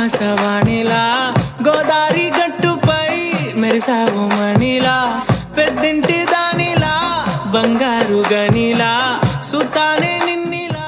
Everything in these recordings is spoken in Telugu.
ఆకాశవాణిలా గోదారి గట్టుపై మెరిసావు మణిలా పెద్దింటి దానిలా బంగారు గనిలా సుతానే నిన్నిలా.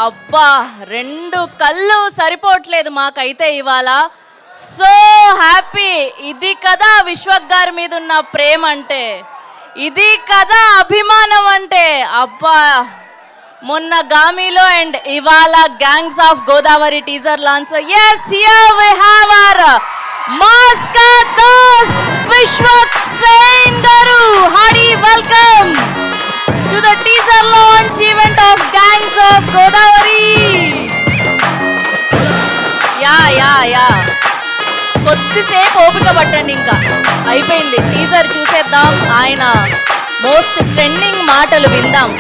అబ్బా, రెండు కళ్ళు సరిపోవట్లేదు మాకైతే ఇవాళ. So happy. ఇది కదా విశ్వక్ గారి మీద ఉన్న ప్రేమ అంటే, ఇది కదా అభిమానం అంటే. అబ్బా, మొన్న గామిలో అండ్ ఇవాళ gangs of Godavari teaser launch. yes, here we have our mascot dos Vishwak Sen గారు. hearty welcome to the teaser launch event of Gangs of Godavari. Yeah కొద్దిసేపు ఓపిక పట్టండి, ఇంకా అయిపోయింది. టీజర్ చూసేద్దాం, ఆయన మోస్ట్ ట్రెండింగ్ మాటలు విందాం.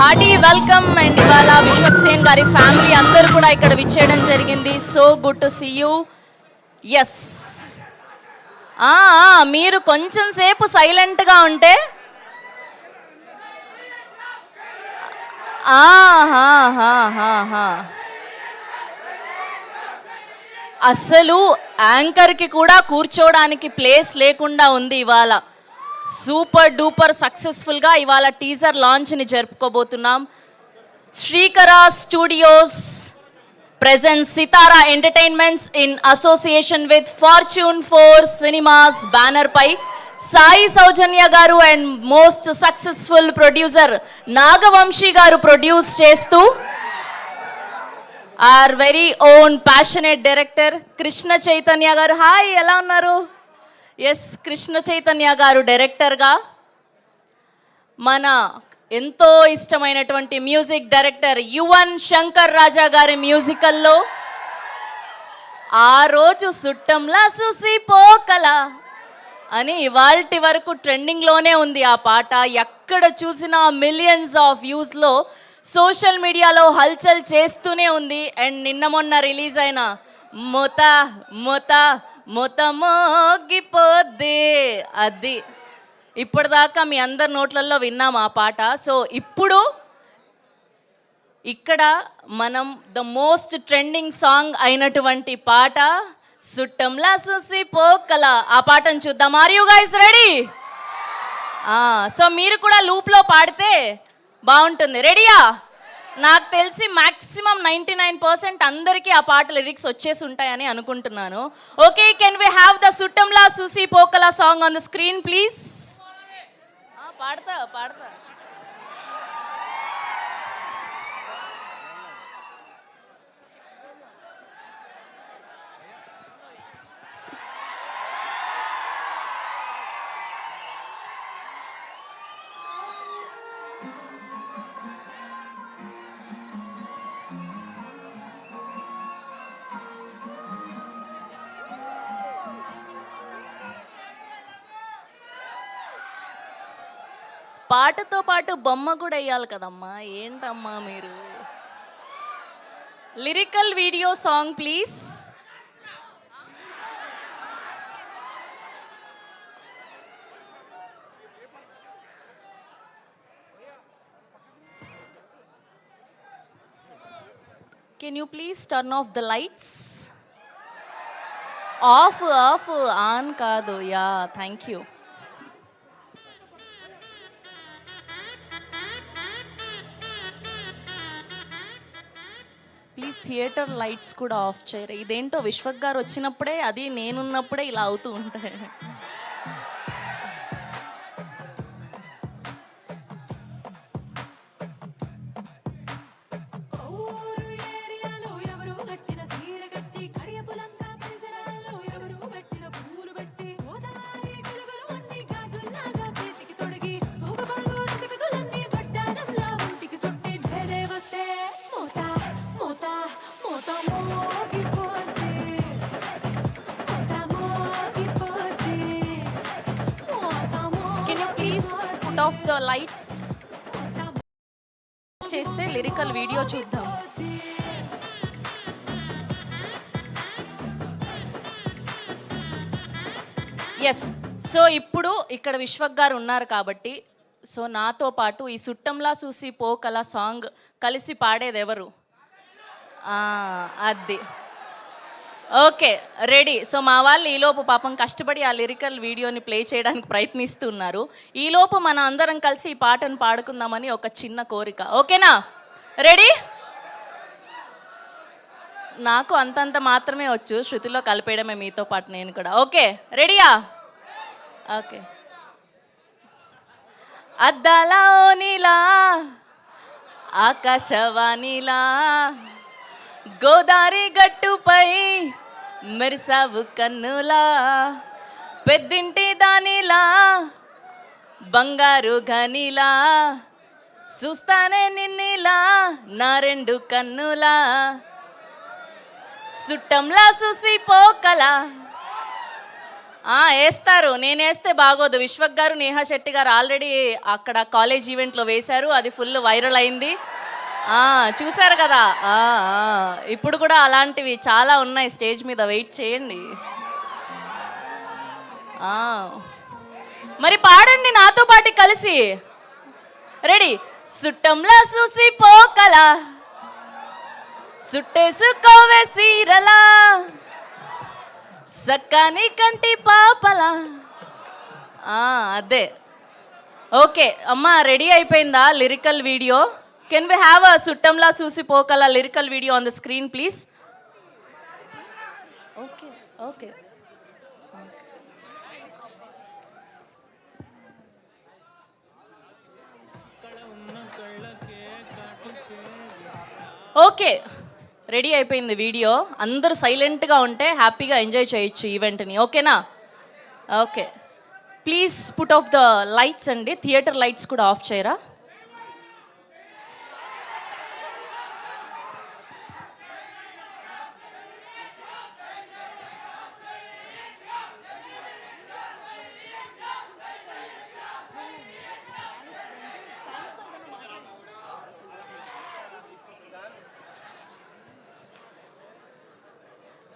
Hearty welcome. అండ్ ఇవాళ విశ్వక్ సేన్ గారి ఫ్యామిలీ అందరూ కూడా ఇక్కడ విచ్చేయడం జరిగింది. So good to see you. Yes, మీరు కొంచెం సేపు సైలెంట్గా ఉంటే. అసలు యాంకర్కి కూడా కూర్చోవడానికి ప్లేస్ లేకుండా ఉంది ఇవాళ. సూపర్ డూపర్ సక్సెస్ఫుల్గా ఇవాళ teaser లాంచ్ని జరుపుకోబోతున్నాం. శ్రీకరా studios presents Sitara Entertainments in association with Fortune 4 Cinemas banner పై Sai Soujanya garu and most successful producer Nagavamsi garu produce చేస్తూ our very own passionate director Krishna Chaitanya garu. Hi, ఎలా ఉన్నారు? ఎస్, కృష్ణ చైతన్య గారు డైరెక్టర్గా, మన ఎంతో ఇష్టమైనటువంటి మ్యూజిక్ డైరెక్టర్ యువన్ శంకర్ రాజా గారి మ్యూజికల్లో ఆ రోజు సుట్టంలా చూసి పోకల అని ఇవాల్టి వరకు ట్రెండింగ్లోనే ఉంది ఆ పాట. ఎక్కడ చూసినా మిలియన్స్ ఆఫ్ వ్యూస్లో సోషల్ మీడియాలో హల్చల్ చేస్తూనే ఉంది. అండ్ నిన్న మొన్న రిలీజ్ అయిన మొత మొత మొత మోగిపోద్దే, అది ఇప్పటిదాకా మీ అందరి నోట్లలో విన్నాం ఆ పాట. సో ఇప్పుడు ఇక్కడ మనం ద మోస్ట్ ట్రెండింగ్ సాంగ్ అయినటువంటి పాట సుట్టంలా చూసి పోకల, ఆ పాటను చూద్దాం. Are you guys ready? So మీరు కూడా లూప్లో పాడితే బాగుంటుంది. రెడీయా? నాకు తెలిసి మ్యాక్సిమం 99% అందరికీ ఆ పాట లిరిక్స్ వచ్చేసి ఉంటాయని అనుకుంటున్నాను. Okay, can we have the సుట్టంలా చూసి పోకల song on the screen please? పాడతా. పాటతో పాటు బొమ్మ కూడా వేయాలి కదమ్మా, ఏంటమ్మా మీరు? Lyrical video song please. Can you please turn off the lights? Off on కాదు. Yeah, thank you. Please theatre lights కూడా ఆఫ్ చేయరు. ఇదేంటో విశ్వక్ గారు వచ్చినప్పుడే, అది నేనున్నప్పుడే ఇలా అవుతూ ఉంటాయి. Can you please put off the lights చేస్తే లిరికల్ వీడియో చూద్దాం. ఎస్, సో ఇప్పుడు ఇక్కడ విశ్వక్ గారు ఉన్నారు కాబట్టి, సో నాతో పాటు ఈ సుట్టంలా చూసి పోకల సాంగ్ కలిసి పాడేది ఎవరు? అది ఓకే, రెడీ. సో మా వాళ్ళు ఈలోపు పాపం కష్టపడి ఆ లిరికల్ వీడియోని ప్లే చేయడానికి ప్రయత్నిస్తున్నారు. ఈలోపు మన అందరం కలిసి ఈ పాటను పాడుకుందామని ఒక చిన్న కోరిక. ఓకేనా? రెడీ? నాకు అంతంత మాత్రమే వచ్చు, శృతిలో కలిపేయడమే మీతో పాటు నేను కూడా. ఓకే, రెడీయా? ఓకే. అద్దాల నీలా ఆకాశవాణిలా గోదారి గట్టుపై మెరిసావు కన్నులా, పెద్దింటి దానిలా బంగారు గనిలా, చూస్తానే నిన్నిలా నా రెండు కన్నులా, సుట్టంలా చూసి పోకలా. వేస్తారు, నేను వేస్తే బాగోదు. విశ్వక్ గారు, నేహా శెట్టి గారు ఆల్రెడీ అక్కడ కాలేజ్ ఈవెంట్లో వేశారు, అది ఫుల్ వైరల్ అయింది. చూశారు కదా. ఇప్పుడు కూడా అలాంటివి చాలా ఉన్నాయి స్టేజ్ మీద, వెయిట్ చేయండి. మరి పాడండి నాతో పాటు కలిసి. రెడీ? సుట్టంలా చూసి పోకలా, సుట్టేసుకోవే సీరలా, సక్కాని కంటి పాపలా. అదే. ఓకే అమ్మా, రెడీ అయిపోయిందా lyrical video? Can we have a సుట్టంలా చూసి పోకలా lyrical video on the screen please? Okay okay. Okay, ready అయిపోయింది వీడియో. అందరూ సైలెంట్గా ఉంటే హ్యాపీగా ఎంజాయ్ చేయొచ్చు ఈవెంట్ని. ఓకేనా? Okay, please put off the lights అండి. థియేటర్ లైట్స్ కూడా ఆఫ్ చేయరా?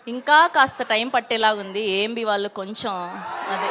ఇంకా కాస్త టైం పట్టేలాగుంది. ఏంబి వాళ్ళు కొంచెం అదే.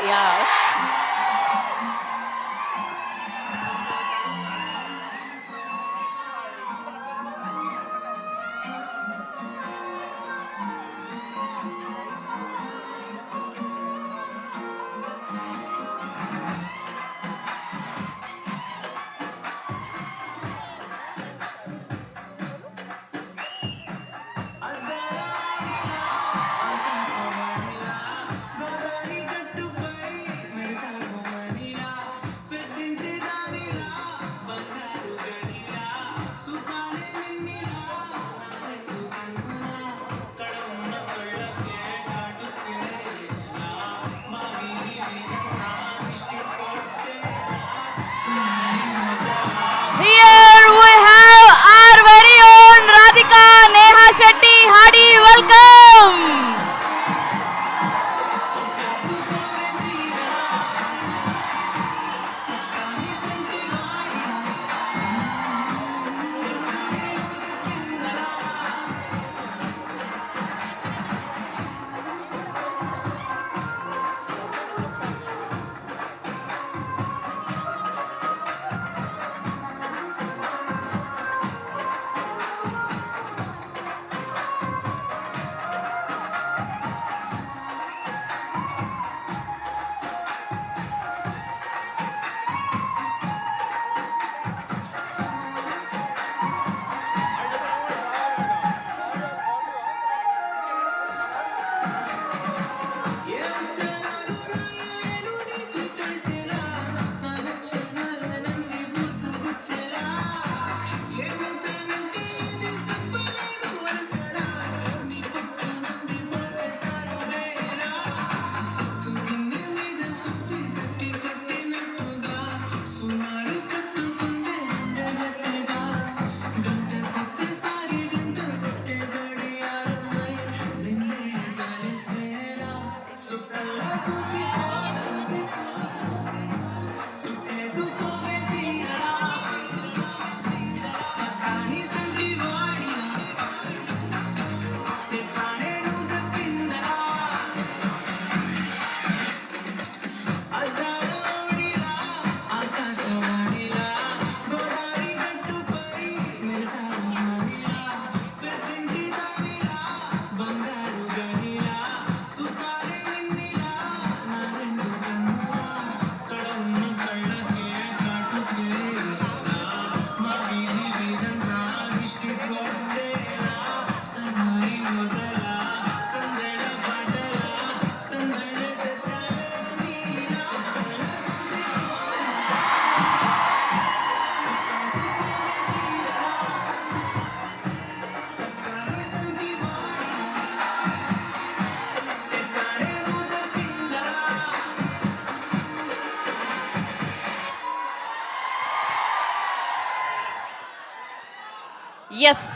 ఎస్,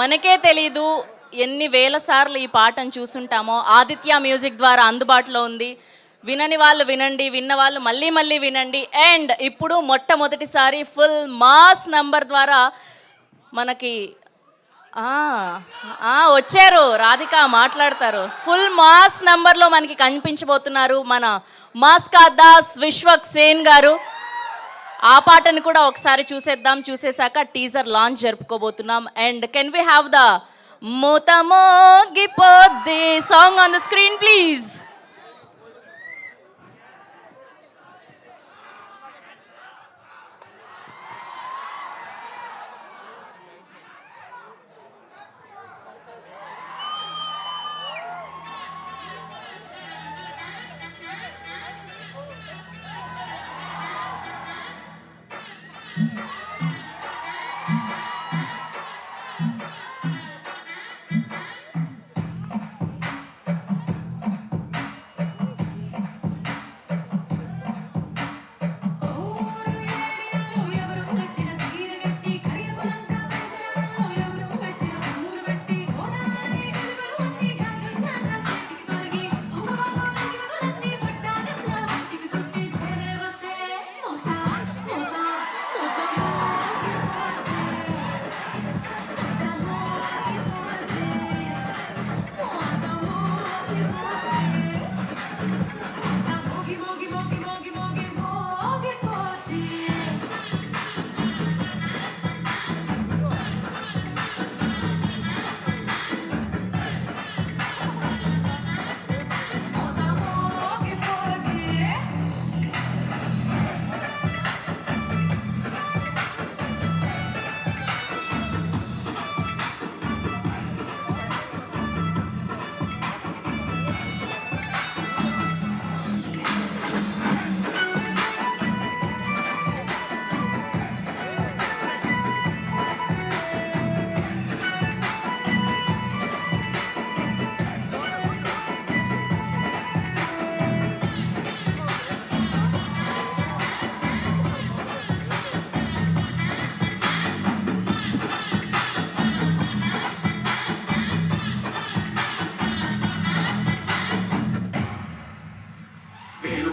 మనకే తెలీదు ఎన్ని వేల సార్లు ఈ పాటను చూసుంటామో. ఆదిత్య మ్యూజిక్ ద్వారా అందుబాటులో ఉంది. వినని వాళ్ళు వినండి, విన్న వాళ్ళు మళ్ళీ మళ్ళీ వినండి. అండ్ ఇప్పుడు మొట్టమొదటిసారి ఫుల్ మాస్ నంబర్ ద్వారా మనకి వచ్చారు, రాధిక మాట్లాడతారు. ఫుల్ మాస్ నంబర్లో మనకి కనిపించబోతున్నారు మన మాస్కా దాస్ విశ్వక్ సేన్ గారు. ఆ పాటను కూడా ఒకసారి చూసేద్దాం. చూసేశాక టీజర్ లాంచ్ జరుపుకోబోతున్నాం. And can we have the మోతమోగిపోద్ది song on the screen please.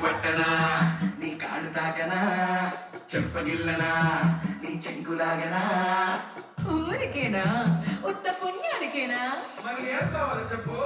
పట్టనా నీ కాడు తాకనా చెప్పగిల్లనా నీ చెంగులాగనా ఊరికేనా ఉత్త పుణ్యానికేనా మరి ఏం కావాలి చెప్పు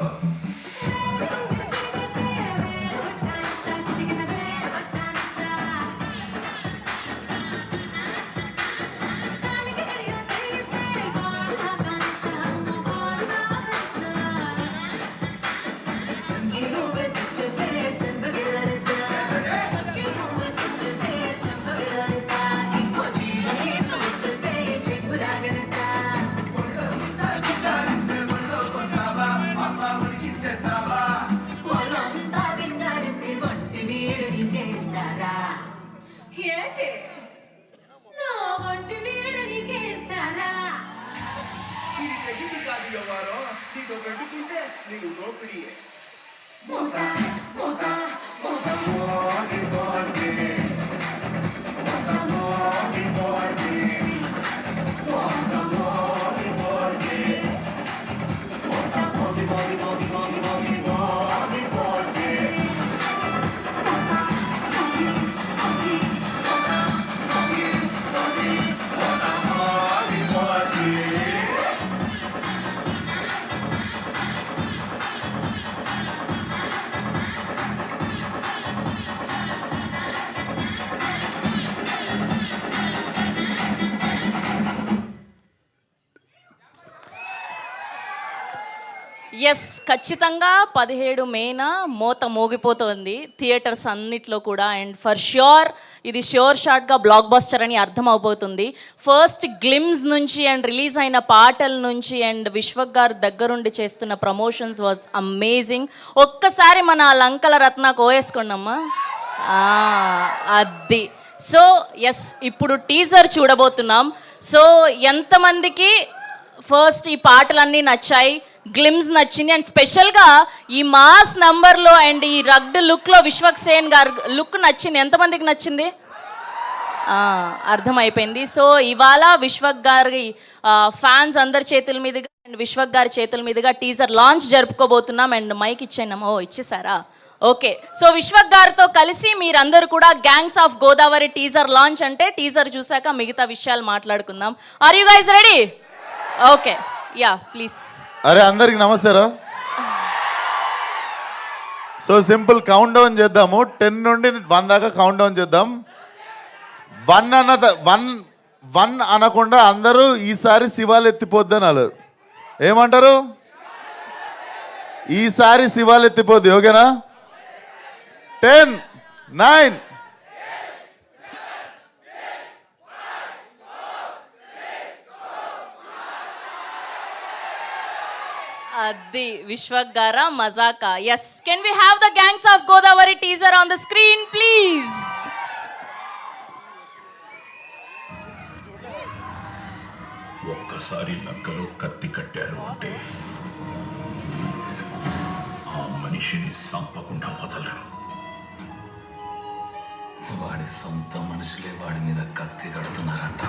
ఎస్, ఖచ్చితంగా 17 మేన మోత మోగిపోతుంది థియేటర్స్ అన్నిట్లో కూడా. అండ్ ఫర్ ష్యూర్ ఇది ష్యూర్ షాట్గా బ్లాక్ బస్టర్ అని అర్థం అవబోతుంది. ఫస్ట్ గ్లిమ్స్ నుంచి అండ్ రిలీజ్ అయిన పాటల నుంచి అండ్ విశ్వక్ గారు దగ్గరుండి చేస్తున్న ప్రమోషన్స్ వాజ్ అమేజింగ్. ఒక్కసారి మన లంకల రత్న కోయేసుకోండమ్మా అది. సో ఎస్, ఇప్పుడు టీజర్ చూడబోతున్నాం. సో ఎంతమందికి ఫస్ట్ ఈ పాటలన్నీ నచ్చాయి, గ్లిమ్స్ నచ్చింది, అండ్ స్పెషల్గా ఈ మాస్ నంబర్లో అండ్ ఈ రగ్డ్ లుక్లో విశ్వక్ సేన్ గారు లుక్ నచ్చింది? ఎంతమందికి నచ్చింది? అర్థమైపోయింది. సో ఇవాళ విశ్వక్ గారి ఫ్యాన్స్ అందరి చేతుల మీదుగా అండ్ విశ్వక్ గారి చేతుల మీదుగా టీజర్ లాంచ్ జరుపుకోబోతున్నాం. అండ్ మైక్ ఇచ్చేనామో ఇచ్చేసారా? ఓకే. సో విశ్వక్ గారితో కలిసి మీరందరూ కూడా gangs of Godavari teaser launch అంటే టీజర్ చూసాక మిగతా విషయాలు మాట్లాడుకుందాం. Are you guys ready? Okay, yeah please. అరే అందరికి నమస్కారం. సో సింపుల్ కౌంట్ డౌన్ చేద్దాము. 10 నుండి 1 దాకా కౌంట్ డౌన్ చేద్దాం. 1 అనకుండా అందరూ ఈసారి శివాలు ఎత్తిపోద్ది అనాలి. ఏమంటారు? ఈసారి శివాలు ఎత్తిపోద్ది. ఓకేనా? 10, 9. అది విశ్వక్ గారా మజాకా? Yes. Can we have the gangs of Godavari teaser on the screen please? ఒక్కసారి నక్కలో కత్తి కట్టారు అంటే ఆ మనిషిని సంపకుండా వదలరు. వాడి సొంత మనుషులే వాడి మీద కత్తి కడుతున్నారంట.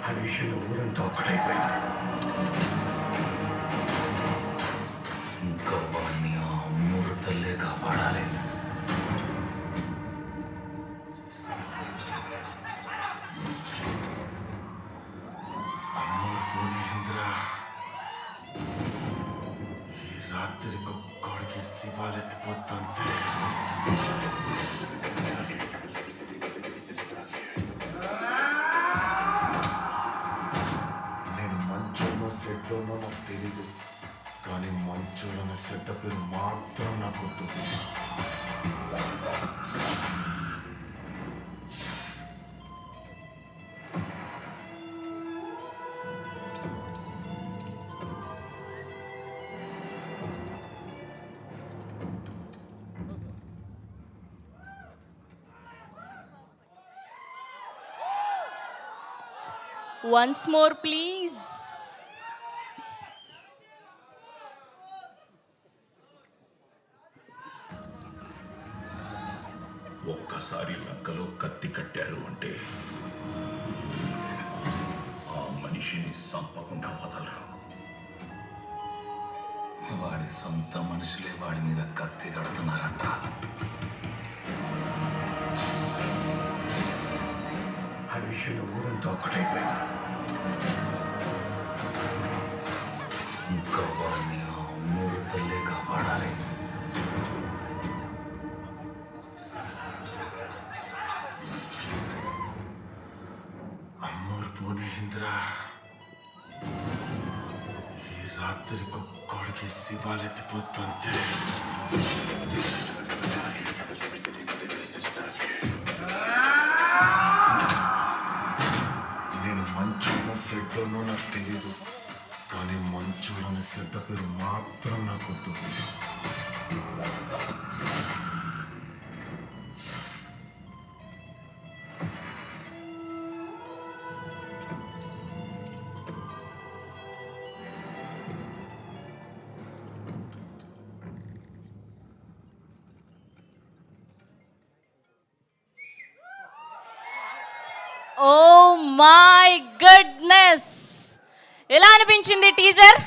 ఆ విషయంలో ఊరంతా ఒక్కడైపోయింది. ఇంకా వాడిని ఆ అమ్మూరు తల్లే కాపాడాలి. అమ్మోరు పూనేంద్ర ఈ రాత్రి కొడుకి శివాలెత్తిపోతుంటే నేను మంచోనో సెడ్డోనో నాకు తెలీదు, కానీ మంచోడన్న సెడ్డ పేరు మాత్రం నాకు వద్దు. Once more please. ఒక్కసారి లంకలో కత్తి కట్టారు అంటే ఆ మనిషిని సంపకుండా వదలరు. వాడి సొంత మనుషులే వాడి మీద కత్తి కడుతున్నారంట. ఆ విషయంలో ఊరంతా ఒక్కడైపోయింది. ఇంకా వాడిని ఆ అమ్మూరు తల్లే కాపాడాలి. అమ్మోరు పూనేంద్ర ఈ రాత్రి కొడుకి శివాలెత్తిపోతుంటే నేను మంచోనో సెడ్డోనో నాకు తెలీదు, కానీ మంచోడనే సెడ్డ పేరు మాత్రం నాకు వద్దు. ఓ మై గుడ్నెస్, ఎలా అనిపించింది టీజర్?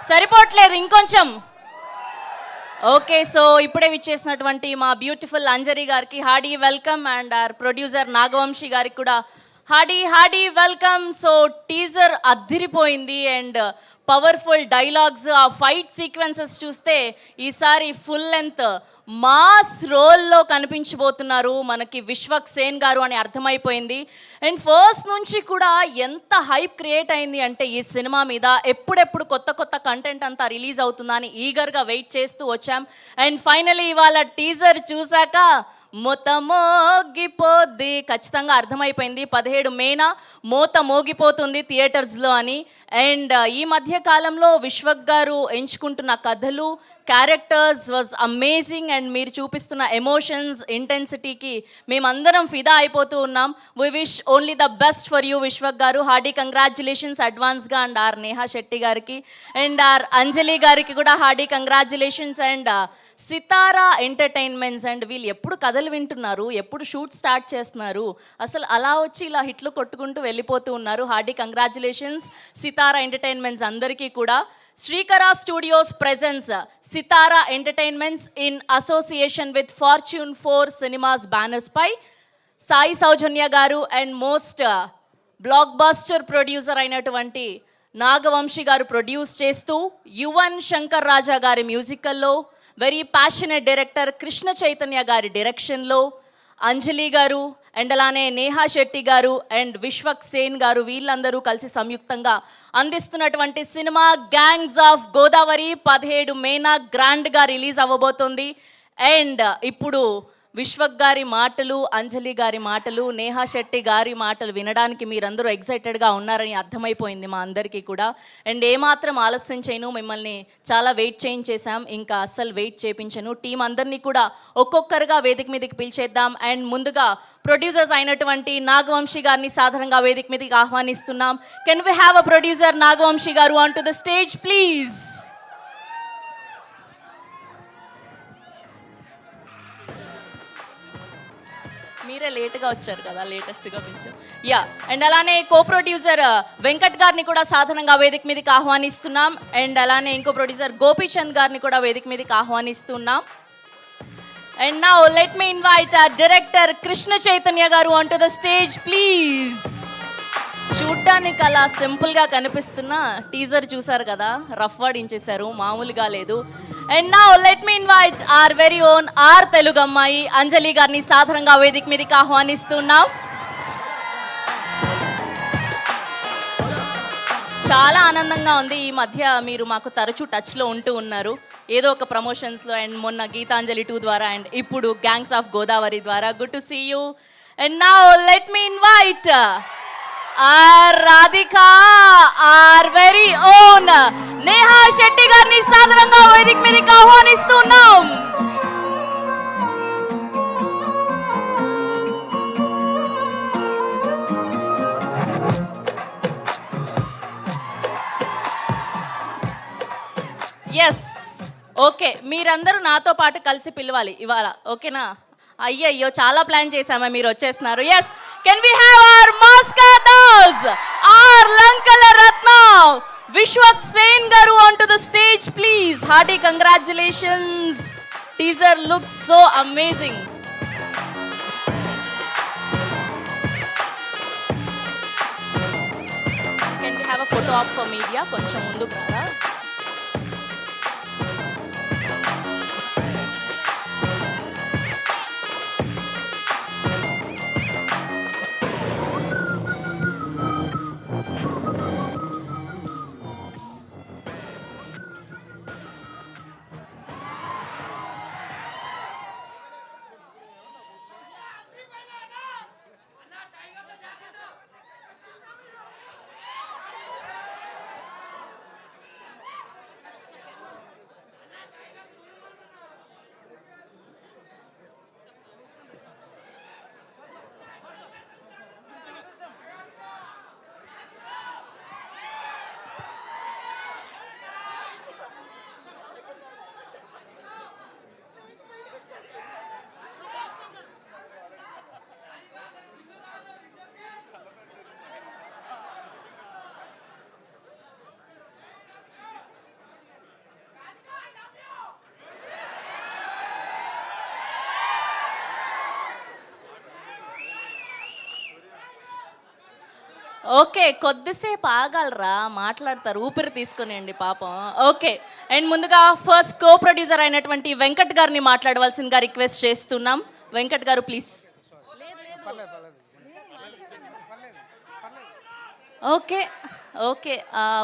సరిపోవట్లేదు, ఇంకొంచెం. ఓకే, సో ఇప్పుడే విచ్చేసినటువంటి మా బ్యూటిఫుల్ అంజరి గారికి hearty welcome and our producer Nagavamsi గారికి కూడా హార్డీ వెల్కమ్. సో టీజర్ అద్దిరిపోయింది అండ్ పవర్ఫుల్ డైలాగ్స్, ఆ ఫైట్ సీక్వెన్సెస్ చూస్తే ఈసారి ఫుల్ లెంత్ మాస్ రోల్లో కనిపించబోతున్నారు మనకి విశ్వక్ సేన్ గారు అని అర్థమైపోయింది. అండ్ ఫస్ట్ నుంచి కూడా ఎంత హైప్ క్రియేట్ అయింది అంటే ఈ సినిమా మీద ఎప్పుడెప్పుడు కొత్త కంటెంట్ అంతా రిలీజ్ అవుతుందా అని ఈగర్గా వెయిట్ చేస్తూ వచ్చాం. అండ్ ఫైనలీ ఇవాళ టీజర్ చూశాక మోత మోగిపోద్ది, ఖచ్చితంగా అర్థమైపోయింది 17 మేన మోత మోగిపోతుంది థియేటర్స్లో అని. అండ్ ఈ మధ్య కాలంలో విశ్వక్ గారు ఎంచుకుంటున్న కథలు, క్యారెక్టర్స్ వాజ్ అమేజింగ్ అండ్ మీరు చూపిస్తున్న ఎమోషన్స్ ఇంటెన్సిటీకి మేమందరం ఫిదా అయిపోతూ ఉన్నాం. We wish only the best for you Vishwak garu. Hardy congratulations అడ్వాన్స్గా. అండ్ ఆర్ నేహా శెట్టి గారికి అండ్ ఆర్ అంజలి గారికి కూడా hardy congratulations. And Sithara entertainments and వీళ్ళు ఎప్పుడు కథలు వింటున్నారు, ఎప్పుడు షూట్ స్టార్ట్ చేస్తున్నారు, అసలు అలా వచ్చి ఇలా హిట్లు కొట్టుకుంటూ వెళ్ళిపోతూ ఉన్నారు. హార్డీ కంగ్రాచులేషన్స్ సితారా ఎంటర్టైన్మెంట్స్ అందరికీ కూడా. Srikara studios presents Sithara entertainments in association with fortune 4 cinemas banners పై Sai Soujanya garu and most blockbuster producer అయినటువంటి నాగవంశీ గారు ప్రొడ్యూస్ చేస్తూ, యువన్ శంకర్ రాజా గారి మ్యూజికల్లో, very passionate director Krishna Chaitanya గారి డైరెక్షన్లో, అంజలి గారు అండ్ అలానే నేహా శెట్టి గారు అండ్ విశ్వక్ సేన్ గారు వీళ్ళందరూ కలిసి సంయుక్తంగా అందిస్తున్నటువంటి సినిమా గ్యాంగ్స్ ఆఫ్ గోదావరి 17 మేన గ్రాండ్గా రిలీజ్ అవ్వబోతోంది. అండ్ ఇప్పుడు విశ్వక్ గారి మాటలు, అంజలి గారి మాటలు, నేహా శెట్టి గారి మాటలు వినడానికి మీరందరూ ఎక్సైటెడ్గా ఉన్నారని అర్థమైపోయింది మా అందరికీ కూడా. అండ్ ఏమాత్రం ఆలస్యం చేయను, మిమ్మల్ని చాలా వెయిట్ చేయించేశాం, ఇంకా అస్సలు వెయిట్ చేయించను. టీం అందరినీ కూడా ఒక్కొక్కరుగా వేదిక మీదకి పిలిచేద్దాం. అండ్ ముందుగా ప్రొడ్యూసర్స్ అయినటువంటి నాగవంశీ గారిని సాధారణంగా వేదిక మీదకి ఆహ్వానిస్తున్నాం. Can we have a producer Nagavamsi garu on to the stage please. మీరే లేట్గా వచ్చారు కదా, లేటెస్ట్గా పిలిచాం. యా, అండ్ అలానే కో ప్రొడ్యూసర్ వెంకట్ గారిని కూడా సాధారణంగా వేదిక మీదకి ఆహ్వానిస్తున్నాం. అండ్ అలానే ఇంకో ప్రొడ్యూసర్ గోపీచంద్ గారిని కూడా వేదిక మీదకి ఆహ్వానిస్తున్నాం. And now let me invite director Krishna Chaitanya garu on to the stage please. చూడ్డానికి అలా సింపుల్గా కనిపిస్తున్న టీజర్ చూసారు కదా, రఫ్ వాడించేశారు, మామూలుగా లేదు. And now let me invite our very own our Telugu అమ్మాయి అంజలి గారిని సాధారణంగా వేదిక మీదకి ఆహ్వానిస్తున్నాం. చాలా ఆనందంగా ఉంది. ఈ మధ్య మీరు మాకు తరచూ టచ్లో ఉంటూ ఉన్నారు, ఏదో ఒక ప్రమోషన్స్లో అండ్ మొన్న గీతాంజలి 2 ద్వారా అండ్ ఇప్పుడు గ్యాంగ్స్ ఆఫ్ గోదావరి ద్వారా. Good to see you. And now let me invite our Radhika our very own Neha Shetty గారిని సాధారణంగా వేదిక మీదకి ఆహ్వానిస్తున్నాం. ఎస్, ఓకే, మీరందరూ నాతో పాటు కలిసి పిలవాలి ఇవాళ, ఓకేనా? అయ్యయ్యో, చాలా ప్లాన్ చేశామా, మీరు వచ్చేస్తున్నారు. Yes, can we have our మాస్కాటర్స్ ఆర్ Lankala Ratna Vishwak Sen garu on to the stage please. Hearty congratulations. Teaser looks so amazing. Can we have a photo op for media? కొంచెం ముందుకు రారా. ఓకే, కొద్దిసేపు ఆగలరా, మాట్లాడతారు, ఊపిరి తీసుకునేయండి పాపం. ఓకే, అండ్ ముందుగా ఫస్ట్ కో ప్రొడ్యూసర్ అయినటువంటి వెంకట్ గారిని మాట్లాడవలసిందిగా రిక్వెస్ట్ చేస్తున్నాం. వెంకట్ గారు ప్లీజ్. ఓకే ఓకే,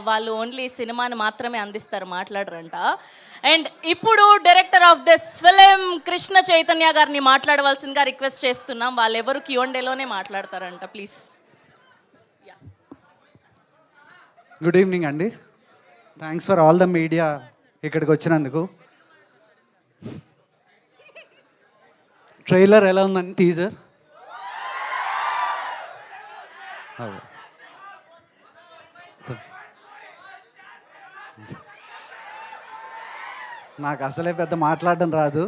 వాళ్ళు ఓన్లీ సినిమాని మాత్రమే అందిస్తారు, మాట్లాడరంట. అండ్ ఇప్పుడు director of this film Krishna Chaitanya గారిని మాట్లాడవలసిందిగా రిక్వెస్ట్ చేస్తున్నాం. వాళ్ళు ఎవరు Q&Aలోనే మాట్లాడతారంట, ప్లీజ్. గుడ్ ఈవినింగ్ అండి. Thanks for all the media ఇక్కడికి వచ్చినందుకు. ట్రైలర్ ఎలా ఉందండి టీజర్? నాకు అసలే పెద్ద మాట్లాడడం రాదు,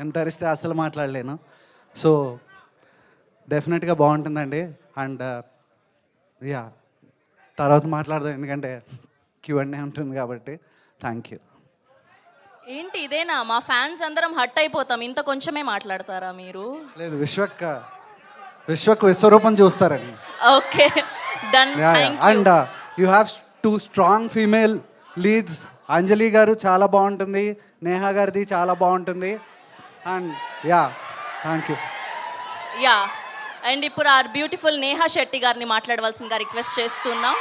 ఎంత అరిస్తే అసలు మాట్లాడలేను. సో డెఫినెట్గా బాగుంటుందండి. అండ్ యా, తర్వాత మాట్లాడదాం ఎందుకంటే Q&A ఉంటుంది కాబట్టి. Thank you. ఏంటి ఇదేనా? మా ఫ్యాన్స్ అందరం హట్ అయిపోతాం, ఇంత కొంచెమే మాట్లాడతారా మీరు? లేదు, విశ్వక్ విశ్వరూపం చూస్తారండి. Okay done. And you have 2 strong female leads. Anjali garu చాలా బాగుంటుంది, నేహా గారిది చాలా బాగుంటుంది. And yeah, thank you. Yeah, and ఇప్పుడు ఆర్ బ్యూటిఫుల్ నేహా శెట్టి గారిని మాట్లాడవలసిందిగా రిక్వెస్ట్ చేస్తున్నాం.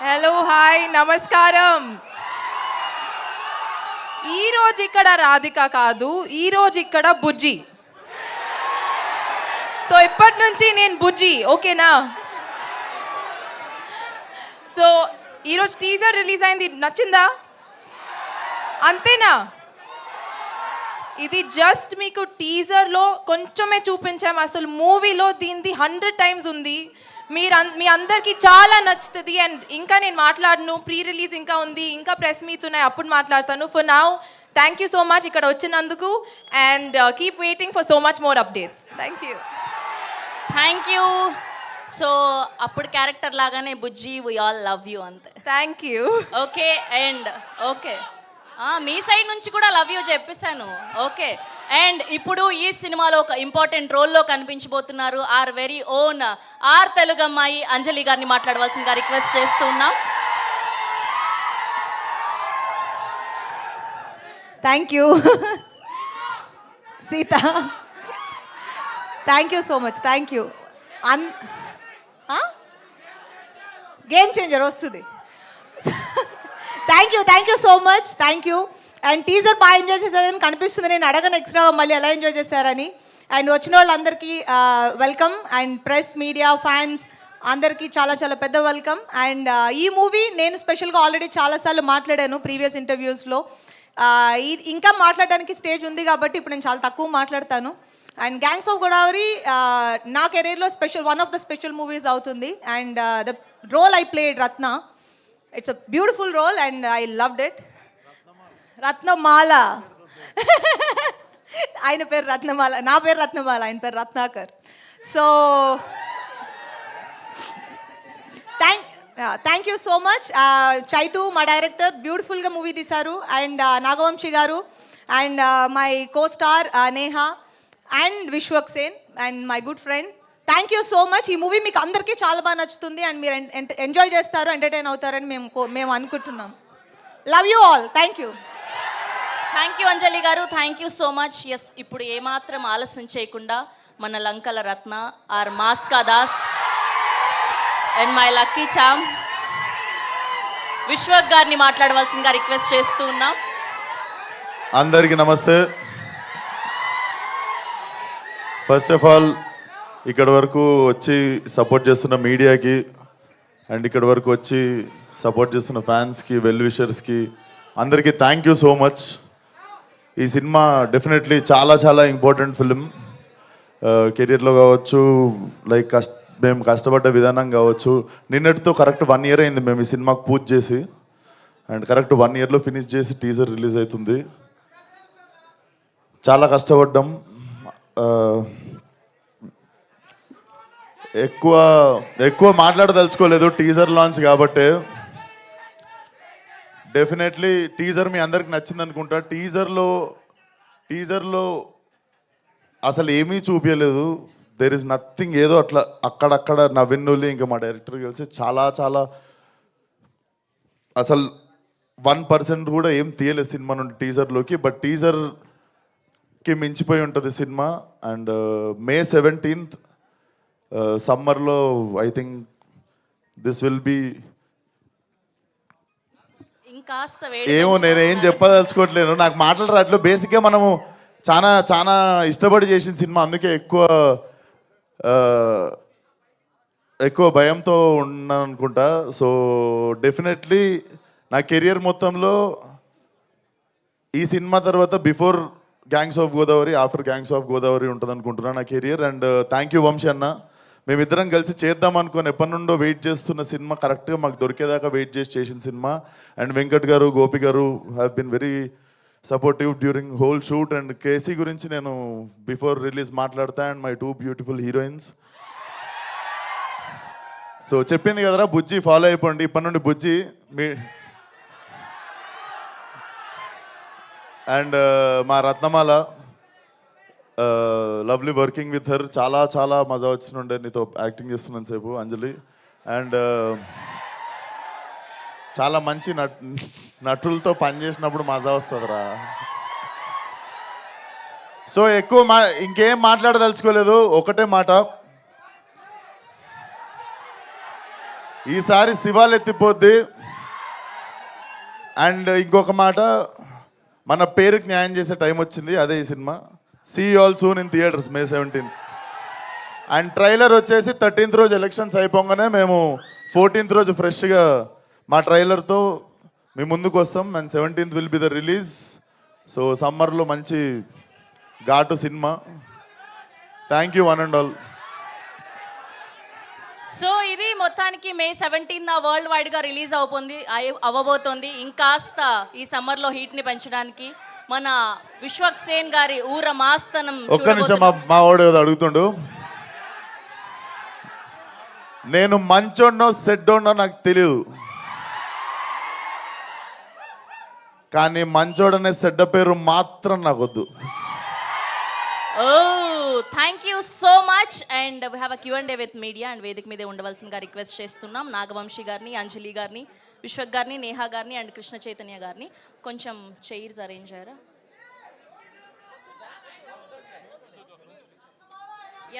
హలో, హాయ్, నమస్కారం. ఈరోజు ఇక్కడ రాధిక కాదు, ఈరోజు ఇక్కడ బుజ్జి. సో ఇప్పటి నుంచి నేను బుజ్జి, ఓకేనా? సో ఈరోజు టీజర్ రిలీజ్ అయింది, నచ్చిందా? అంతేనా? ఇది జస్ట్ మీకు టీజర్లో కొంచెమే చూపించాం, అసలు మూవీలో దీనిది 100 టైమ్స్ ఉంది. మీ అందరికీ చాలా నచ్చుతుంది. అండ్ ఇంకా నేను మాట్లాడను, ప్రీ రిలీజ్ ఇంకా ఉంది, ఇంకా ప్రెస్ మీట్స్ ఉన్నాయి, అప్పుడు మాట్లాడతాను. For now thank you so much ఇక్కడ వచ్చినందుకు. And keep waiting for so much more updates. Thank you. Thank you. So అప్పుడు క్యారెక్టర్ లాగానే బుజ్జి, వి ఆల్ లవ్ యూ అంతే. Thank you. Okay, and okay మీ సైడ్ నుంచి కూడా లవ్ యూ చెప్పేశాను. ఓకే, అండ్ ఇప్పుడు ఈ సినిమాలో ఒక ఇంపార్టెంట్ రోల్లో కనిపించబోతున్నారు our very own our Telugu అమ్మాయి అంజలి గారిని మాట్లాడవలసిందిగా రిక్వెస్ట్ చేస్తున్నాం. Thank you Sita, thank you so much. Thank you. Game changer వస్తుంది. Thank you so much. Thank you. And teaser బాగా ఎంజాయ్ చేశారని కనిపిస్తుంది. నేను అడగను ఎక్స్ట్రా మళ్ళీ ఎలా ఎంజాయ్ చేశారని. అండ్ వచ్చిన వాళ్ళందరికీ welcome. And press, media, fans అందరికీ చాలా చాలా పెద్ద వెల్కమ్. అండ్ ఈ మూవీ నేను స్పెషల్గా ఆల్రెడీ చాలాసార్లు మాట్లాడాను ప్రీవియస్ ఇంటర్వ్యూస్లో. ఇంకా మాట్లాడడానికి స్టేజ్ ఉంది కాబట్టి ఇప్పుడు నేను చాలా తక్కువ మాట్లాడతాను. అండ్ గ్యాంగ్స్ ఆఫ్ గోదావరి నా కెరీర్లో one of the special movies అవుతుంది. And the role I played Ratna, it's a beautiful role and I loved it. Ratnamala ఆయన పేరు రత్నమాల, నా పేరు రత్నమాల, ఆయన పేరు Ratnakar. So thank you so much. Chaitu మా డైరెక్టర్ బ్యూటిఫుల్గా మూవీ తీశారు. అండ్ నాగవంశీ గారు and my co star Neha and Vishwak Sen and my good friend. Thank you so much. ఈ మూవీ మీకు అందరికీ చాలా బాగా నచ్చుతుంది అండ్ మీరు ఎంజాయ్ చేస్తారు, ఎంటర్టైన్ అవుతారని మేము అనుకుంటున్నాం. Love you all. Thank you. Thank you Anjali గారు, thank you so much. Yes, ఇప్పుడు ఏమాత్రం ఆలస్యం చేయకుండా మన Lankala Ratna our Mass ka Das and my lucky charm Vishwak గారిని మాట్లాడవలసిందిగా రిక్వెస్ట్ చేస్తూ ఉన్నాం. అందరికీ నమస్తే. ఫస్ట్ ఆఫ్ ఆల్ ఇక్కడ వరకు వచ్చి సపోర్ట్ చేస్తున్న మీడియాకి అండ్ ఇక్కడ వరకు వచ్చి సపోర్ట్ చేస్తున్న ఫ్యాన్స్కి, వెల్ విషర్స్కి అందరికీ థ్యాంక్ యూ సో మచ్. ఈ సినిమా డెఫినెట్లీ చాలా చాలా ఇంపార్టెంట్ ఫిలిం. కెరీర్లో కావచ్చు, లైక్ మేము కష్టపడ్డ విధానం కావచ్చు. నిన్నటితో కరెక్ట్ 1 year అయింది మేము ఈ సినిమాకు పూజ చేసి. అండ్ కరెక్ట్ 1 yearలో ఫినిష్ చేసి టీజర్ రిలీజ్ అవుతుంది. చాలా కష్టపడ్డాం. ఎక్కువ మాట్లాడదలుచుకోలేదు, టీజర్ లాంచ్ కాబట్టి. డెఫినెట్లీ టీజర్ మీ అందరికి నచ్చింది అనుకుంటా. టీజర్లో అసలు ఏమీ చూపించలేదు. There is nothing. ఏదో అట్లా అక్కడక్కడ నవీనులు ఇంకా మా డైరెక్టర్ కలిసి చాలా చాలా అసలు 1% కూడా ఏం తీయలేదు సినిమా నుండి టీజర్లోకి. బట్ టీజర్కి మించిపోయి ఉంటుంది సినిమా. అండ్ May 17th సమ్మర్లో I think this will be ఏమో నేనేం చెప్పదలుచుకోవట్లేను, నాకు మాటలు రావట్లేదు. బేసిక్గా మనము చాలా చాలా ఇష్టపడి చేసిన సినిమా, అందుకే ఎక్కువ భయంతో ఉన్నాను అనుకుంటా. సో డెఫినెట్లీ నా కెరియర్ మొత్తంలో ఈ సినిమా తర్వాత before gangs of Godavari, after gangs of Godavari ఉంటుంది అనుకుంటున్నాను నా career. And thank you Vamshi అన్న. మేమిద్దరం కలిసి చేద్దాం అనుకుని ఎప్పటి నుండో వెయిట్ చేస్తున్న సినిమా కరెక్ట్గా మాకు దొరికేదాకా వెయిట్ చేసిన సినిమా. అండ్ వెంకట్ గారు, గోపి గారు have been very supportive during whole shoot. And KC గురించి నేను బిఫోర్ రిలీజ్ మాట్లాడతా. And my 2 beautiful heroines. So చెప్పింది కదరా బుజ్జి, ఫాలో అయిపోండి ఇప్పటి నుండి బుజ్జి మీ. అండ్ మా రత్నమాల, లవ్లీ వర్కింగ్ విత్ హర్. చాలా చాలా మజా వచ్చినుండే నీతో యాక్టింగ్ చేస్తున్నాను సేపు అంజలి. అండ్ చాలా మంచి నటులతో పనిచేసినప్పుడు మజా వస్తుందిరా. సో ఎక్కువ ఇంకేం మాట్లాడదలుచుకోలేదు, ఒకటే మాట. ఈసారి శివాలు ఎత్తిపోద్ది. అండ్ ఇంకొక మాట, మన పేరుకి న్యాయం చేసే టైం వచ్చింది, అదే ఈ cinema. See all soon in theatres May 17th. And trailer వచ్చేసి 13th రోజు ఎలక్షన్స్ అయిపోగానే మేము 14th రోజు ఫ్రెష్గా మా ట్రైలర్తో మీ ముందుకు వస్తాం. And 17th will be the release. So సమ్మర్లో మంచి ఘాటు cinema. Thank you one and all. So ఇది మొత్తానికి May 17th వరల్డ్ వైడ్గా రిలీజ్ అవ్వబోతోంది. ఇంకాస్త ఈ సమ్మర్లో హీట్ని పెంచడానికి మన విశ్వక్ సేన్ గారి ఊర మాస్తనం. ఒక్క నిమిషం, మా వాడు ఏదో అడుగుతుండు. నేను మంచోడ్నో సెడ్డోడ్నో నాకు తెలియదు, కానీ మంచోడనే సెడ్డ పేరు మాత్రం నాకు వద్దు. Oh thank you so much. And we have a Q&A with media. And వేదిక మీదే ఉండవలసిందిగా రిక్వెస్ట్ చేస్తున్నాం నాగవంశీ గారిని, అంజలి గారిని, విశ్వక్ గారిని, నేహా గారిని అండ్ కృష్ణ చైతన్య గారిని. కొంచెం చైర్స్ అరేంజ్ అయ్యారా?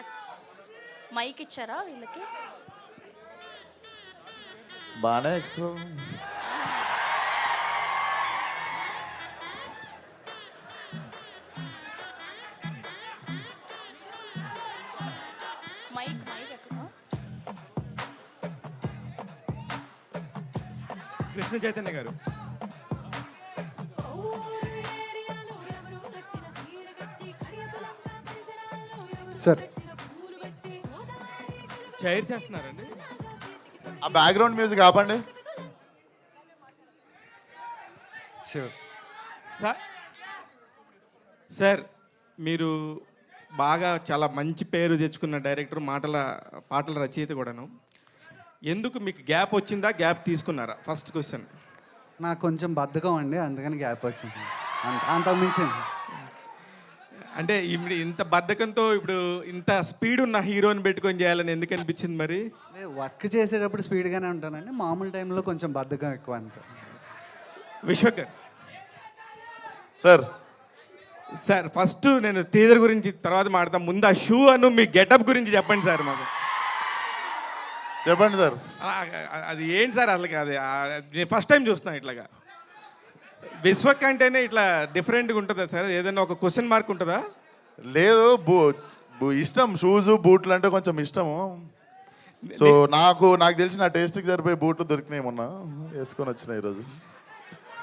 ఎస్, మైక్ ఇచ్చారా వీళ్ళకి? బాగానే ఎక్స్ట్రా. మైక్ ఎక్కడ? కృష్ణ చైతన్య గారు. సార్ చైర్ చేస్తున్నారండి. ఆ బ్యాక్గ్రౌండ్ మ్యూజిక్ ఆపండి. షూర్. సార్ మీరు బాగా చాలా మంచి పేరు తెచ్చుకున్న డైరెక్టర్, పాటల రచయిత కూడాను. ఎందుకు మీకు గ్యాప్ వచ్చిందా, గ్యాప్ తీసుకున్నారా? First question. నాకు కొంచెం బద్ధకం అండి, అందుకని గ్యాప్ వచ్చింది. అంతకుమించి అంటే ఇప్పుడు ఇంత బద్ధకంతో ఇప్పుడు ఇంత స్పీడ్ ఉన్న హీరోని పెట్టుకొని చేయాలని ఎందుకు అనిపించింది మరి? వర్క్ చేసేటప్పుడు స్పీడ్గానే ఉంటానండి, మామూలు టైంలో కొంచెం బద్ధకం ఎక్కువ అంతే. విశ్వక్ గారు. సార్ ఫస్ట్ నేను టీజర్ గురించి తర్వాత మాట్లాడతాం. ముందు ఆ షూ అను మీ గెటప్ గురించి చెప్పండి సార్ మాకు. చెప్పండి సార్. అది ఏంటి సార్ అసలు? అది నేను ఫస్ట్ టైం చూస్తున్నా ఇట్లాగా. విశ్వక్ అంటేనే ఇట్లా డిఫరెంట్గా ఉంటుందా సార్? ఏదైనా ఒక క్వశ్చన్ మార్క్ ఉంటుందా? లేదు, ఇష్టం. షూస్, బూట్లు అంటే కొంచెం ఇష్టము. సో నాకు తెలిసి నా టేస్ట్కి సరిపోయే బూట్లు దొరికినాయి, మొన్న వేసుకొని వచ్చినాయి ఈరోజు.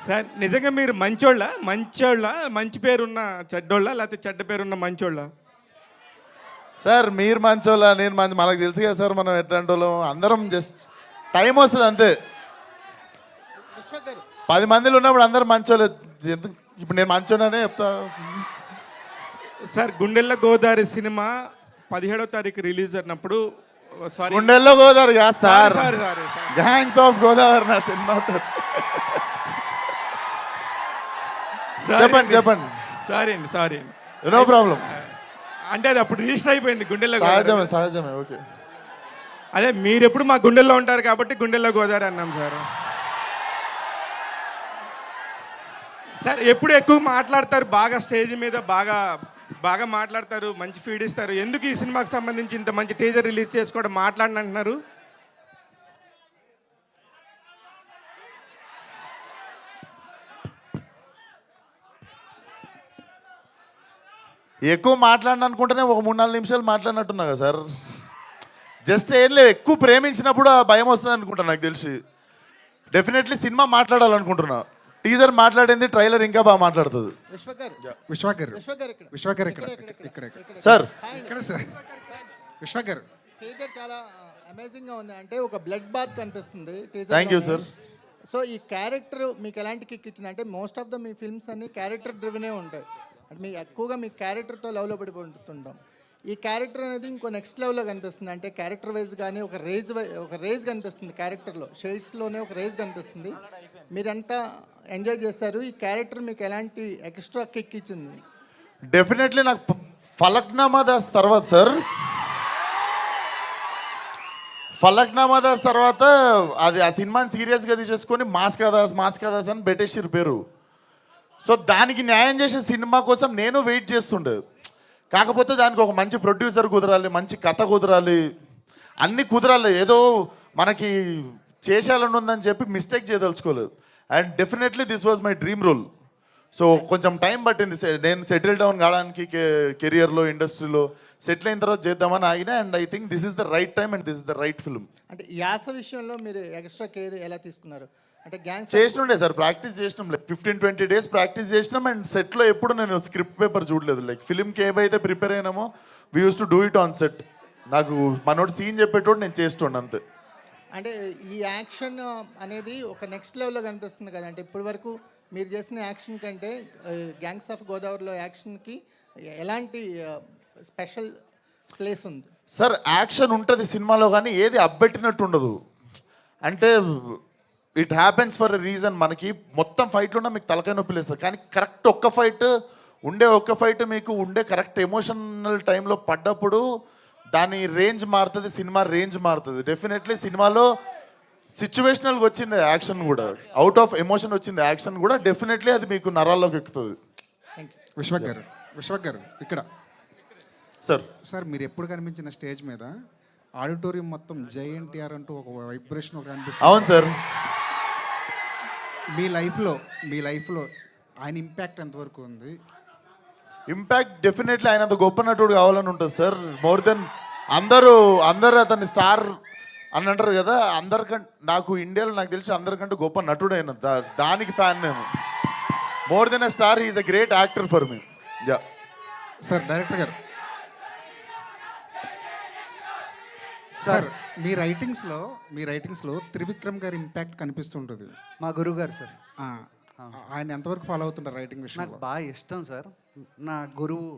సార్ నిజంగా మీరు మంచి పేరున్న చెడ్డోళ్ళ, లేకపోతే చెడ్డ పేరున్న మంచోళ్ళ? సార్ మీరు మంచోళ్ళ, నేను మనకు తెలుసు కదా సార్ మనం ఎట్లాంటి వాళ్ళం. అందరం జస్ట్ టైం వస్తుంది అంతే. 10 మందిలో ఉన్నప్పుడు అందరూ మంచోళ్ళు. ఇప్పుడు నేను మంచోళ్ళనే చెప్తా. సార్ గుండెల్లో గోదావరి సినిమా 17వ తారీఖు రిలీజ్ అయినప్పుడు, సారీ గుండెల్లో గోదావరి కాదు sir, sorry gangs of Godavari నా సినిమా. చెప్పండి సారీ అండి. No problem. అంటే అది అప్పుడు రిజిస్టర్ అయిపోయింది గుండెల్లో. సహజమే ఓకే. అదే మీరు ఎప్పుడు మా గుండెల్లో ఉంటారు కాబట్టి గుండెల్లో గోదావరి అన్నాం సార్. సార్ ఎప్పుడు ఎక్కువ మాట్లాడతారు, బాగా స్టేజ్ మీద బాగా మాట్లాడతారు, మంచి ఫీడ్ ఇస్తారు. ఎందుకు ఈ సినిమాకి సంబంధించి ఇంత మంచి టీజర్ రిలీజ్ చేసుకోవడం మాట్లాడని అంటున్నారు? ఎక్కువ మాట్లాడిన అనుకుంటేనే ఒక 3-4 నిమిషాలు మాట్లాడినట్టున్నా కదా సార్. జస్ట్ ఏం లేదు, ఎక్కువ ప్రేమించినప్పుడు ఆ భయం వస్తుంది అనుకుంటా నాకు తెలిసి. డెఫినెట్లీ సినిమా మాట్లాడాలనుకుంటున్నా. టీజర్ మాట్లాడింది, ట్రైలర్ ఇంకా బాగా మాట్లాడుతుంది. విశ్వకర్ ఇక్కడ సార్ ఇక్కడ సార్ విశ్వకర్ టీజర్ చాలా అమేజింగ్ గా ఉంది. అంటే ఒక బ్లడ్ బాత్ కనిపిస్తుంది teaser. Thank you sir. So ఈ క్యారెక్టర్ మీకు ఎలాంటి కిక్ ఇచ్చింది? అంటే మోస్ట్ ఆఫ్ ద మీ ఫిల్మ్స్ అన్ని క్యారెక్టర్ డ్రివెనే ఉంటాయి. అంటే మీ ఎక్కువగా మీ క్యారెక్టర్తో లవ్లో పడిపోతుంటాం. ఈ క్యారెక్టర్ అనేది ఇంకో నెక్స్ట్ లెవెల్లో కనిపిస్తుంది. అంటే క్యారెక్టర్ వైజ్ కానీ ఒక రేజ్ కనిపిస్తుంది క్యారెక్టర్లో, షేడ్స్లోనే ఒక రేజ్ కనిపిస్తుంది. మీరంతా ఎంజాయ్ చేస్తారు. ఈ క్యారెక్టర్ మీకు ఎలాంటి ఎక్స్ట్రా కిక్ ఇచ్చింది? డెఫినెట్లీ నాకు ఫలక్నామా దాస్ తర్వాత సార్, ఫలక్నామా దాస్ తర్వాత అది ఆ సినిమాని సీరియస్గా తీసేసుకొని మాస్ కదాస్ అని పెట్టేసిరు పేరు. సో దానికి న్యాయం చేసే సినిమా కోసం నేను వెయిట్ చేస్తుండే. కాకపోతే దానికి ఒక మంచి ప్రొడ్యూసర్ కుదరాలి, మంచి కథ కుదరాలి, అన్నీ కుదరాలి. ఏదో మనకి చేసేయాలని ఉందని చెప్పి మిస్టేక్ చేయదలుచుకోలేదు. And definitely this was my dream role. So కొంచెం టైం పట్టింది నేను సెటిల్ డౌన్ కావడానికి, కెరియర్లో ఇండస్ట్రీలో సెటిల్ అయిన తర్వాత చేద్దామని ఆగిన. And I think this is the right time and this is the right film. అంటే యాస విషయంలో మీరు ఎక్స్ట్రా కేర్ ఎలా తీసుకున్నారు? అంటే గ్యాంగ్స్ చేసినుండే సార్, ప్రాక్టీస్ చేసినాం. లైక్ 15-20 డేస్ ప్రాక్టీస్ చేసినాం. అండ్ సెట్లో ఎప్పుడు నేను స్క్రిప్ట్ పేపర్ చూడలేదు. లైక్ ఫిల్మ్కి ఏవైతే ప్రిపేర్ అయినామో we use to do it on set. నాకు మనోడు సీన్ చెప్పేటోడు నేను చేస్తుండే అంతే. అంటే ఈ యాక్షన్ అనేది ఒక నెక్స్ట్ లెవెల్లో కనిపిస్తుంది కదా. అంటే ఇప్పటి వరకు మీరు చేసిన యాక్షన్ కంటే గ్యాంగ్స్ ఆఫ్ గోదావరిలో యాక్షన్కి ఎలాంటి స్పెషల్ ప్లేస్ ఉంది? సార్ యాక్షన్ ఉంటుంది సినిమాలో, కానీ ఏది అబ్బెట్టినట్టు ఉండదు. అంటే it happens for a reason. మనకి మొత్తం ఫైట్లో ఉన్న మీకు తలకాయ నొప్పి లేస్తుంది, కానీ కరెక్ట్ ఒక్క ఫైట్ మీకు ఉండే కరెక్ట్ ఎమోషనల్ టైంలో పడ్డప్పుడు దాని రేంజ్ మారుతుంది, సినిమా రేంజ్ మారుతుంది. డెఫినెట్లీ సినిమాలో సిచ్యువేషనల్గా వచ్చింది యాక్షన్ కూడా, అవుట్ ఆఫ్ ఎమోషన్ వచ్చింది యాక్షన్ కూడా. డెఫినెట్లీ అది మీకు నరాల్లోకి ఎక్కుతుంది. విశ్వకర్ ఇక్కడ సార్ మీరు ఎప్పుడు కనిపించిన స్టేజ్ మీద ఆడిటోరియం మొత్తం JNTR అంటూ ఒక వైబ్రేషన్ ఒకటి అనిపిస్తుంది. అవును సార్. మీ లైఫ్లో ఆయన ఇంపాక్ట్ ఎంతవరకు ఉంది? ఇంపాక్ట్ డెఫినెట్లీ ఆయన అంత గొప్ప నటుడు కావాలని ఉంటుంది సార్. మోర్ దెన్ అందరూ అతన్ని స్టార్ అని అంటారు కదా, అందరికంటే నాకు ఇండియాలో నాకు తెలిసి అందరికంటే గొప్ప నటుడు అయిన దానికి ఫ్యాన్ నేను. More than a star, he's a great actor for me. Yeah sir director గారు, సార్ మీ రైటింగ్స్లో త్రివిక్రమ్ గారి ఇంపాక్ట్ కనిపిస్తుంటుంది. మా గురువు గారు సార్. ఆయన ఎంతవరకు ఫాలో అవుతుంటారు రైటింగ్ విషయం? నాకు బాగా ఇష్టం సార్. నా గురువు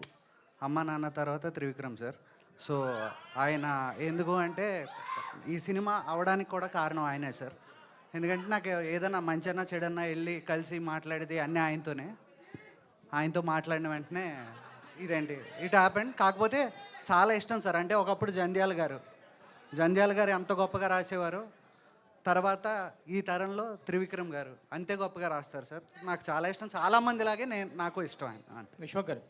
అమ్మ నాన్న తర్వాత త్రివిక్రమ్ సార్. సో ఆయన ఎందుకు అంటే ఈ సినిమా అవడానికి కూడా కారణం ఆయనే సార్. ఎందుకంటే నాకు ఏదైనా మంచన్నా చెడన్నా వెళ్ళి కలిసి మాట్లాడేది అన్నీ ఆయనతో మాట్లాడిన వెంటనే ఇదేంటి ఇట్ హ్యాపెండ్. కాకపోతే చాలా ఇష్టం సార్. అంటే ఒకప్పుడు జంధ్యాల గారు ఎంత గొప్పగా రాసేవారు, తర్వాత ఈ తరంలో త్రివిక్రమ్ గారు అంతే గొప్పగా రాస్తారు సార్. నాకు చాలా ఇష్టం, చాలామంది లాగే నాకు ఇష్టం ఆయన. విశ్వకర్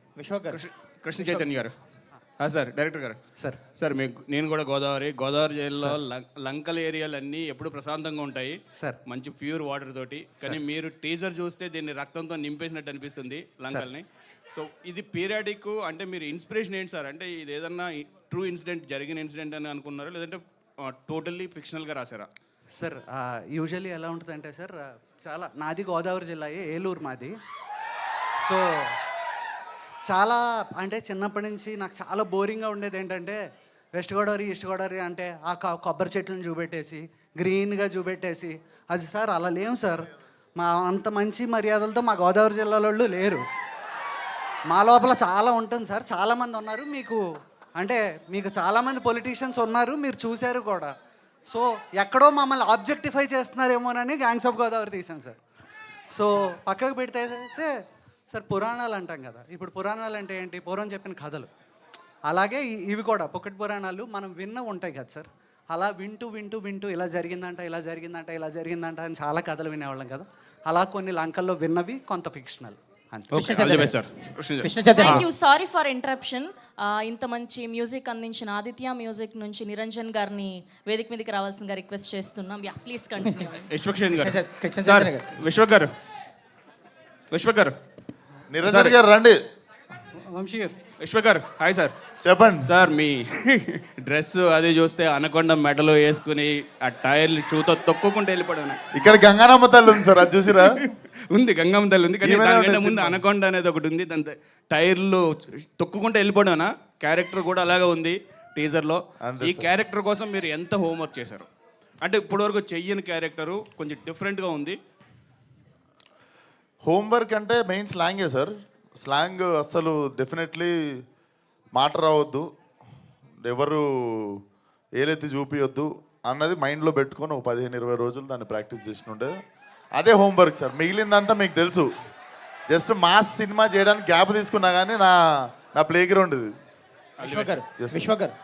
కృష్ణ చైతన్య గారు సార్, డైరెక్టర్ గారు సార్ నేను కూడా గోదావరి జిల్లాలో లంకల ఏరియాలన్నీ ఎప్పుడు ప్రశాంతంగా ఉంటాయి సార్, మంచి ప్యూర్ వాటర్ తోటి. కానీ మీరు టీజర్ చూస్తే దీన్ని రక్తంతో నింపేసినట్టు అనిపిస్తుంది లంకల్ని. సో ఇది పీరియాడిక్, అంటే మీరు ఇన్స్పిరేషన్ ఏంటి సార్? అంటే ఇది ఏదన్నా ట్రూ జరిగిన ఇన్సిడెంట్ అని అనుకున్నారా, లేదంటే టోటల్లీ ఫిక్షనల్గా రాశారా? సార్ యూజువల్లీ ఎలా ఉంటుందంటే సార్, చాలా నాది గోదావరి జిల్లా, ఏలూరు మాది. సో చాలా అంటే చిన్నప్పటి నుంచి నాకు చాలా బోరింగ్గా ఉండేది ఏంటంటే వెస్ట్ గోదావరి ఈస్ట్ గోదావరి అంటే ఆ కొబ్బరి చెట్లను చూపెట్టేసి గ్రీన్గా చూపెట్టేసి అది సార్ అలా లేవు సార్. మా అంత మంచి మర్యాదలతో మా గోదావరి జిల్లాలో లేరు. మా లోపల చాలా ఉంటుంది సార్. చాలామంది ఉన్నారు, మీకు చాలామంది పొలిటీషియన్స్ ఉన్నారు, మీరు చూశారు కూడా. సో ఎక్కడో మమ్మల్ని ఆబ్జెక్టిఫై చేస్తున్నారేమోనని గ్యాంగ్స్ ఆఫ్ గోదావరి తీసాం సార్. సో పక్కకు పెడితే సార్ పురాణాలు అంటాం కదా, ఇప్పుడు పురాణాలు అంటే ఏంటి? పూర్వం చెప్పిన కథలు. అలాగే ఇవి కూడా పొక్కటి పురాణాలు మనం ఉంటాయి కదా సార్. అలా వింటూ ఇలా జరిగిందంట అని చాలా కథలు వినేవాళ్ళం కదా. అలా కొన్ని లంకల్లో విన్నవి, కొంత fictional. Thank you. Sorry for interruption. ఇంత మంచి మ్యూజిక్ అందించిన ఆదిత్య మ్యూజిక్ నుంచి నిరంజన్ గారిని వేదిక మీదకి రావాల్సిందిగా రిక్వెస్ట్ చేస్తున్నాం. Yeah please continue. విశ్వక్ గారు నిరంజన్ గారు రండి. వంశీ గారు. విశ్వ గారు హాయ్ సార్. చెప్పండి సార్ మీ డ్రెస్ అది చూస్తే అనకొండ మెడలో వేసుకుని ఆ టైర్లు షూతో తొక్కుకుంటూ వెళ్ళిపోవడం. ఇక్కడ గంగానమ్మ తల్లి ఉంది సార్, అది చూసిరా? ఉంది గంగమ్మ తల్లి ఉంది, కానీ ఏమైనా దానికంటే ఉంటుంది ముందు సినిమా. అనకొండ అనేది ఒకటి ఉంది. దాని టైర్లు తొక్కుకుంటూ వెళ్ళిపోవడం. క్యారెక్టర్ కూడా అలాగే ఉంది టీజర్లో. అంతే ఈ సార్. క్యారెక్టర్ కోసం మీరు ఎంత హోంవర్క్ చేశారు? అంటే ఇప్పటివరకు చెయ్యని క్యారెక్టరు కొంచెం డిఫరెంట్గా ఉంది. హోంవర్క్ అంటే మెయిన్ స్లాంగే సార్. స్లాంగ్ అస్సలు డెఫినెట్లీ మాట రావద్దు, ఎవరు ఏలెత్తి చూపియొద్దు అన్నది మైండ్లో పెట్టుకొని ఒక 15-20 రోజులు దాన్ని ప్రాక్టీస్ చేసినుండే. అదే హోంవర్క్ సార్. మిగిలిందంతా మీకు తెలుసు. జస్ట్ మాస్ సినిమా చేయడానికి గ్యాప్ తీసుకున్నా కానీ నా ప్లే గ్రౌండ్ ఇది. విశ్వకర్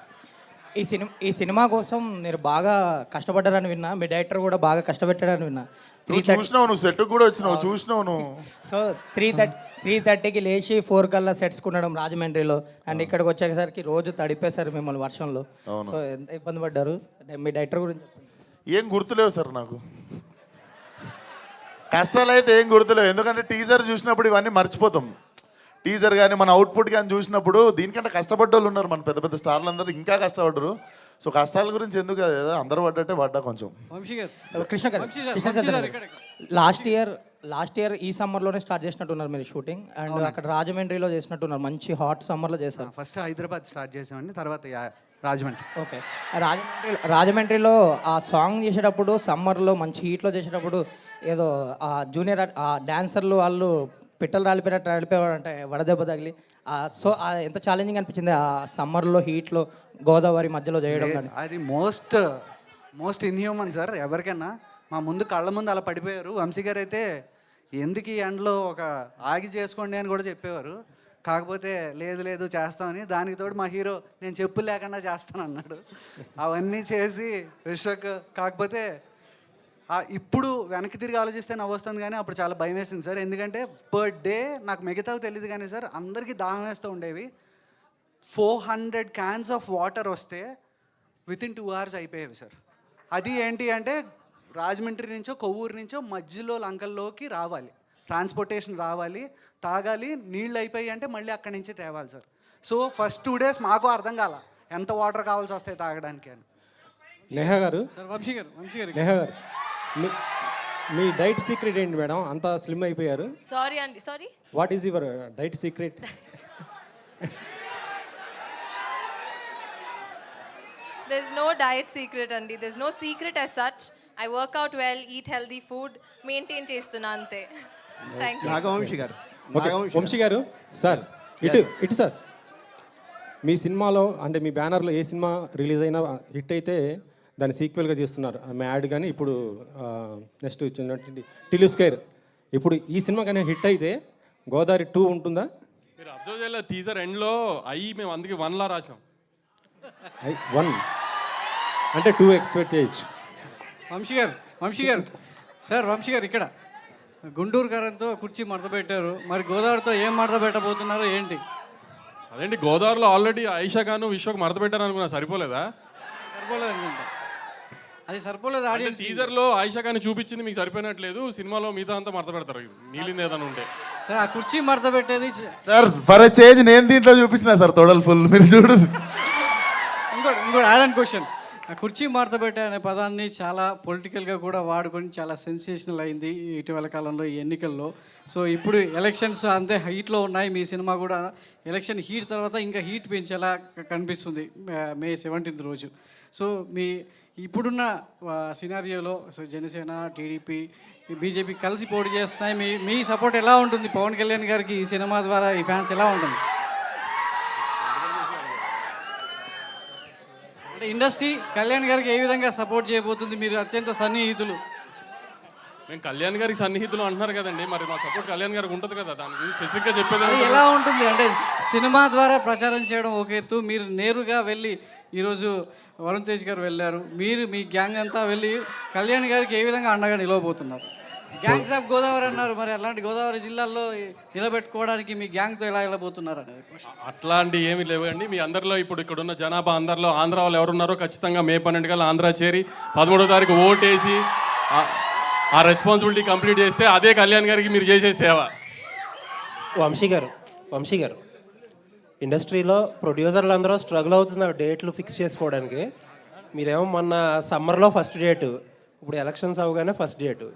ఈ సినిమా కోసం మీరు బాగా కష్టపడ్డారని విన్నా, మీ డైరెక్టర్ కూడా బాగా కష్టపెట్టాడని విన్నా. నువ్వు చూసినావు, నువ్వు సెట్ కూడా వచ్చినావు, చూసినావు నువ్వు. సో 3:30కి లేచి 4 కల్లా సెట్స్ కొనడం రాజమండ్రిలో, అండ్ ఇక్కడికి వచ్చేసరికి రోజు తడిపేశారు మిమ్మల్ని వర్షంలో. సో ఎంత ఇబ్బంది పడ్డారు? మీ డైరెక్టర్ గురించి చెప్పండి. ఏం గుర్తులేవు సార్ నాకు, కష్టాలు అయితే ఏం గుర్తులేవు. ఎందుకంటే టీజర్ చూసినప్పుడు ఇవన్నీ మర్చిపోతాం. టీజర్ కానీ మన అవుట్పుట్ కానీ చూసినప్పుడు దీనికంటే కష్టపడ్డ వాళ్ళు ఉన్నారు, మన పెద్ద పెద్ద స్టార్లు అందరూ ఇంకా కష్టపడ్డరు. సో కష్టాల గురించి ఎందుకు కదా, అందరూ పడ్డట్టే పడ్డా కొంచెం. లాస్ట్ ఇయర్ ఈ సమ్మర్లోనే స్టార్ట్ చేసినట్టున్నారు మీరు షూటింగ్, అండ్ అక్కడ రాజమండ్రిలో చేసినట్టున్నారు. మంచి హాట్ సమ్మర్లో చేశారు. ఫస్ట్ హైదరాబాద్ స్టార్ట్ చేసామండి, తర్వాత రాజమండ్రి. ఓకే, రాజమండ్రిలో ఆ సాంగ్ చేసేటప్పుడు సమ్మర్లో మంచి హీట్లో చేసేటప్పుడు ఏదో ఆ జూనియర్ ఆ డాన్సర్లు వాళ్ళు పిట్టలు రాలిపోయినట్టు రాలిపోయారు అంటే వడదెబ్బ తగిలి. సో ఎంత ఛాలెంజింగ్ అనిపించింది ఆ సమ్మర్లో హీట్లో గోదావరి మధ్యలో చేయడం కానీ? అది మోస్ట్ ఇన్హ్యూమన్ సార్. ఎవరికైనా మా ముందు కళ్ళ ముందు అలా పడిపోయారు. వంశీ గారు అయితే ఎందుకు ఈ ఎండలో ఒక ఆగి చేసుకోండి అని కూడా చెప్పేవారు. కాకపోతే లేదు చేస్తామని, దానికి తోడు మా హీరో నేను చెప్పులు లేకుండా చేస్తాను అన్నాడు. అవన్నీ చేసి విశ్వక్. కాకపోతే ఇప్పుడు వెనక్కి తిరిగి ఆలోచిస్తే నవ్వొస్తుంది, కానీ అప్పుడు చాలా భయం వేసింది సార్. ఎందుకంటే పర్ డే నాకు మిగతావి తెలియదు కానీ సార్, అందరికీ దాహం వేస్తూ ఉండేవి. 400 cans ఆఫ్ వాటర్ వస్తే వితిన్ 2 hours అయిపోయేవి సార్. అది ఏంటి అంటే రాజమండ్రి నుంచో కొవ్వూరు నుంచో మధ్యలో లంకల్లోకి రావాలి, ట్రాన్స్పోర్టేషన్ రావాలి, తాగాలి, నీళ్ళు అయిపోయి అంటే మళ్ళీ అక్కడి నుంచి తేవాలి సార్. సో ఫస్ట్ 2 days మాకు అర్థం కాల ఎంత వాటర్ కావాల్సి వస్తాయి తాగడానికి అని. నేహా గారు సార్ వంశీ గారు నేహా గారు మీ డైట్ సీక్రెట్ ఏంటి మేడం? అంత స్లిమ్ అయిపోయారు. Sorry what is your diet secret? There's no diet secret అండి. There's no secret as such. I work out well, eat healthy food, maintain చేస్తున్నా అంతే. Thank you. నాగవంశీ గారు. వంశీ గారు సార్, ఇటు సార్, మీ సినిమాలో అంటే మీ బ్యానర్లో ఏ సినిమా రిలీజ్ అయినా హిట్ అయితే దాన్ని సీక్వెల్గా చేస్తున్నారు. ఆమె యాడ్ కానీ ఇప్పుడు నెక్స్ట్ వచ్చినటువంటి టిలు స్క్వేర్. ఇప్పుడు ఈ సినిమా కానీ హిట్ అయితే గోదావరి 2 ఉంటుందా? మీరు అబ్జర్వ్ చేయలేదు, టీజర్ ఎండ్లో మేము అందుకే 1లా రాసాం. 1 అంటే 2 ఎక్స్పెక్ట్ చేయొచ్చు. వంశీ గారు సార్, వంశీ గారు ఇక్కడ గుంటూరు కారంతో కుర్చీ మడత పెట్టారు, మరి గోదావరితో ఏం మడత పెట్టబోతున్నారో ఏంటి? అదేంటి, గోదావరిలో ఆల్రెడీ ఆయిషా గాను విశ్వకు మడత పెట్టారు అనుకున్నా, సరిపోలేదా? సరిపోలేదు అనుకుంటా, అది సరిపోలేదు. ఆడియన్స్ టీజర్లో ఆయిషా గాని చూపించింది మీకు సరిపోయినట్లేదు, సినిమాలో మిగతా అంతా మడత పెడతారు మిగిలింది ఏదైనా ఉంటే. సార్ ఆ కుర్చీ మడత పెట్టేది సార్ ఫర్ చేంజ్ నేను దీంట్లో చూపించిన సార్ తొడలు ఫుల్, మీరు చూడు. ఇంకోటి యాడ్ అండ్ క్వశ్చన్, కుర్చీ మడత పెట్టే అనే పదాన్ని చాలా పొలిటికల్గా కూడా వాడుకొని చాలా సెన్సేషనల్ అయింది ఇటీవల కాలంలో ఈ ఎన్నికల్లో. సో ఇప్పుడు ఎలక్షన్స్ అంతే హీట్లో ఉన్నాయి, మీ సినిమా కూడా ఎలక్షన్ హీట్ తర్వాత ఇంకా హీట్ పెంచేలా కనిపిస్తుంది May 17th రోజు. సో మీ ఇప్పుడున్న సినారియోలో సో జనసేన, టీడీపీ, బీజేపీ కలిసి పోటీ చేస్తున్నాయి. మీ సపోర్ట్ ఎలా ఉంటుంది పవన్ కళ్యాణ్ గారికి ఈ సినిమా ద్వారా? ఈ ఫ్యాన్స్ ఎలా ఉంటుంది? అంటే ఇండస్ట్రీ కళ్యాణ్ గారికి ఏ విధంగా సపోర్ట్ చేయబోతుంది? మీరు అత్యంత సన్నిహితులు. మేము కళ్యాణ్ గారికి సన్నిహితులు అంటున్నారు కదండి, మరి మా సపోర్ట్ కళ్యాణ్ గారికి ఉంటుంది కదా, దాని గురించి స్పెసిఫిక్గా చెప్పేది ఎలా ఉంటుంది? అంటే సినిమా ద్వారా ప్రచారం చేయడం ఒక ఎత్తు, మీరు నేరుగా వెళ్ళి ఈరోజు వరుణ్ తేజ్ గారు వెళ్ళారు, మీరు మీ గ్యాంగ్ అంతా వెళ్ళి కళ్యాణ్ గారికి ఏ విధంగా అండగా నిలవబోతున్నారు? గ్యాంగ్స్ ఆఫ్ గోదావరి అన్నారు, మరి అలాంటి గోదావరి జిల్లాల్లో నిలబెట్టుకోవడానికి మీ గ్యాంగ్తో ఎలా వెళ్ళబోతున్నారు అనేది? అట్లాంటి ఏమీ లేవండి. మీ అందరిలో ఇప్పుడు ఇక్కడ ఉన్న జనాభా అందరిలో ఆంధ్ర వాళ్ళు ఎవరున్నారో ఖచ్చితంగా May 12 కల్లా ఆంధ్ర చేరి 13వ తారీఖు ఓటేసి ఆ రెస్పాన్సిబిలిటీ కంప్లీట్ చేస్తే అదే కళ్యాణ్ గారికి మీరు చేసే సేవ. వంశీ గారు ఇండస్ట్రీలో ప్రొడ్యూసర్లు అందరూ స్ట్రగుల్ అవుతున్నారు డేట్లు ఫిక్స్ చేసుకోవడానికి. మీరేమో మొన్న సమ్మర్లో ఫస్ట్ డేటు, ఇప్పుడు ఎలక్షన్స్ అవగానే ఫస్ట్ డేటు.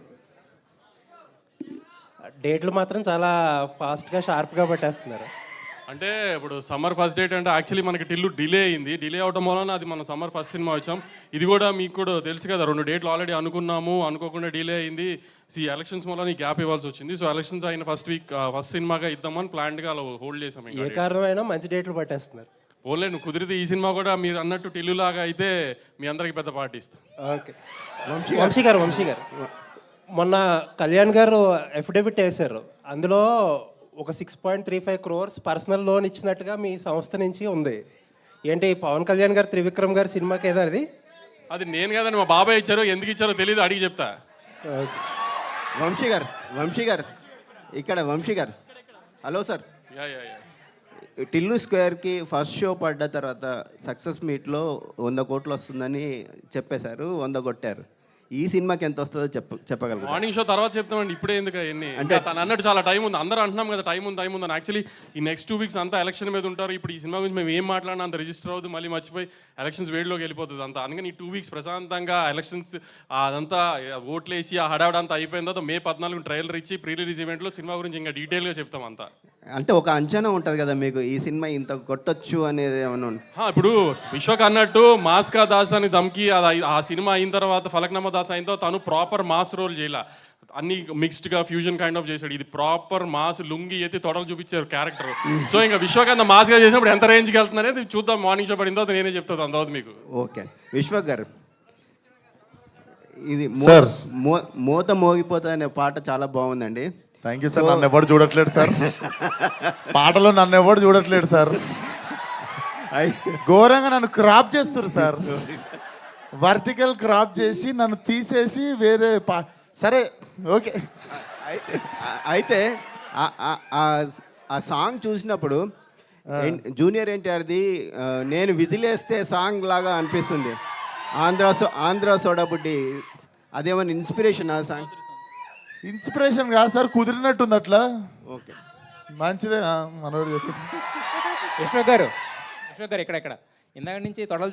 డేట్లు మాత్రం చాలా ఫాస్ట్గా షార్ప్గా పట్టేస్తున్నారు. అంటే ఇప్పుడు సమ్మర్ ఫస్ట్ డేట్ అంటే యాక్చువల్లీ మనకి టిల్లు డిలే అయింది. డిలే అవడం వలన అది మనం సమ్మర్ ఫస్ట్ సినిమా వచ్చాం. ఇది కూడా మీకు కూడా తెలుసు కదా, 2 డేట్లు ఆల్రెడీ అనుకున్నాము, అనుకోకుండా డిలే అయింది. ఈ ఎలక్షన్స్ వల్ల గ్యాప్ ఇవ్వాల్సి వచ్చింది. సో ఎలక్షన్స్ అయిన ఫస్ట్ వీక్ ఫస్ట్ సినిమాగా ఇద్దామని ప్లాన్డ్గా అలా హోల్డ్ చేసాం. ఏ కారణమైనా మంచి డేట్లు పట్టేస్తున్నారు. ఓన్లే నువ్వు కుదిరితే ఈ సినిమా కూడా మీరు అన్నట్టు టిల్లు లాగా అయితే మీ అందరికి పెద్ద పార్టీ ఇస్తాం. ఓకే. వంశీ గారు మొన్న కళ్యాణ్ గారు అఫిడవిట్ వేశారు. అందులో ఒక 6.35 crores పర్సనల్ లోన్ ఇచ్చినట్టుగా మీ సంస్థ నుంచి ఉంది. ఏంటి పవన్ కళ్యాణ్ గారు త్రివిక్రమ్ గారి సినిమాకి ఏదో అది నేను కదండి, మా బాబాయ్ ఇచ్చారు. ఎందుకు ఇచ్చారో తెలియదు, అడిగి చెప్తా. వంశీ గారు ఇక్కడ వంశీ గారు, hello sir. Yeah yeah yeah. Tillu స్క్వేర్కి ఫస్ట్ షో పడ్డ తర్వాత సక్సెస్ మీట్లో 100 కోట్లు వస్తుందని చెప్పేశారు, 100 కొట్టారు. ఈ సినిమాకి ఎంత వస్తుందో చెప్పగలరు? మార్నింగ్ షో తర్వాత చెప్తామండి, ఇప్పుడే ఎందుకు ఎన్ని అంటే తను అన్నట్టు చాలా టైం ఉంది. అందరూ అంటున్నాం కదా టైం ఉంది అని. యాక్చువల్లీ ఈ నెక్స్ట్ 2 weeks అంతా ఎలక్షన్ మీద ఉంటారు. ఇప్పుడు ఈ సినిమా గురించి మేము ఏం మాట్లాడినా అంత రిజిస్టర్ అవుతుంది, మళ్ళీ మర్చిపోయి ఎలక్షన్స్ వేడిలోకి వెళ్ళిపోతుంది అంతా. అందుకని ఈ 2 weeks ప్రశాంతంగా ఎలక్షన్స్ అదంతా ఓట్లేసి ఆ హడావిడంతా అయిపోయిన తర్వాత May 14 ట్రైలర్ ఇచ్చి ప్రీ రిలీజ్ ఈవెంట్లో సినిమా గురించి ఇంకా డీటెయిల్గా చెప్తాం అంతా. అంటే ఒక అంచనా ఉంటుంది కదా మీకు, ఈ సినిమా ఇంత కొట్టొచ్చు అనేది ఏమన్నా? ఇప్పుడు విశ్వక్ అన్నట్టు మాస్కా దాస్ అని దమ్కి ఆ సినిమా అయిన తర్వాత ఫలక్నామా దాస్ అయిన తర్వాత తను ప్రాపర్ మాస్ రోల్ చేయాల, అన్ని మిక్స్డ్గా ఫ్యూజన్ కైండ్ ఆఫ్ చేశాడు. ఇది ప్రాపర్ మాస్, లుంగి ఎత్తి తొడలు చూపించారు క్యారెక్టర్. సో ఇంకా విశ్వక్ మాస్గా చేసినప్పుడు ఎంత రేంజ్కి వెళ్తున్నారనేది చూద్దాం. మార్నింగ్ షో పడిన తర్వాత నేనే చెప్తాను అంతవరకు మీకు. ఓకే విశ్వక్ గారు, ఇది మోత మోగిపోతా అనే పాట చాలా బాగుందండి. Thank you sir. నన్ను ఎవరు చూడట్లేదు సార్, పాటలో నన్ను ఎవరు చూడట్లేదు సార్. ఘోరంగా నన్ను క్రాప్ చేస్తారు సార్, వర్టికల్ క్రాప్ చేసి నన్ను తీసేసి వేరే సరే ఓకే. అయితే ఆ సాంగ్ చూసినప్పుడు జూనియర్ ఎన్టీఆర్ది నేను విజిలేస్తే సాంగ్ లాగా అనిపిస్తుంది. ఆంధ్ర సోడా బుడ్డి, అదేమన్నా ఇన్స్పిరేషన్ ఆ సాంగ్? ఇన్స్పిరేషన్ కాదు సార్, కుదిరినట్టుంది అట్లా. ఓకే మంచిదే మనోడు చెప్పి. విశ్వక్ గారు ఇక్కడ ఇందాక నుంచి తొడలు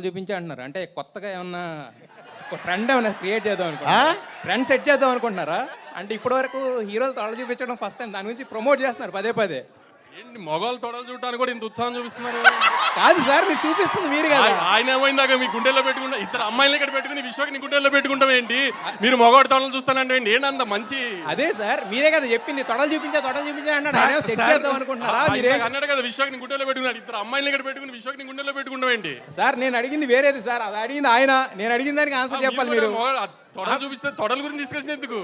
చూపించే అంటున్నారు. అంటే కొత్తగా ఏమన్నా ట్రెండ్ ఏమన్నా క్రియేట్ చేద్దాం అనుకుంటున్నారా? ట్రెండ్ సెట్ చేద్దాం అనుకుంటున్నారా? అంటే ఇప్పటివరకు హీరోలు తొడలు చూపించడం ఫస్ట్ టైం, దాని గురించి ప్రమోట్ చేస్తున్నారు పదే. ఏంటి మొగలు తొడలు చూడటానికి కూడా ఇంత ఉత్సాహం చూపిస్తున్నారు? కాదు సార్, మీరు చూపిస్తుంది మీరు కదా. ఆయన ఏమైందాక మీ గుండెల్లో పెట్టుకుంటా, ఇద్దరు అమ్మాయిలు ఇక్కడ పెట్టుకుని విశ్వక్ నీ గుండెల్లో పెట్టుకుంటాం ఏంటి? మీరు మొగోడు తొడలు చూస్తానంటే ఏంటంత మంచి? అదే సార్, మీరే కదా చెప్పింది తొడలు చూపించా అన్నాడు. ఆయన సెట్ చేద్దాం అనుకుంటున్నారా? మీరే అన్నాడు కదా విశ్వక్ నీ గుండెల్లో పెట్టుకున్నాడు. ఇద్దరు అమ్మాయిలు ఇక్కడ పెట్టుకుని విశ్వక్ నీ గుండెల్లో పెట్టుకుంటాం ఏంటి? సార్ నేను అడిగింది వేరేది సార్, అది అడిగింది ఆయన. నేను అడిగిన దానికి ఆన్సర్ చెప్పాలి మీరు. తొడలు చూపిస్తే తొడల గురించి డిస్కషన్ ఎందుకు?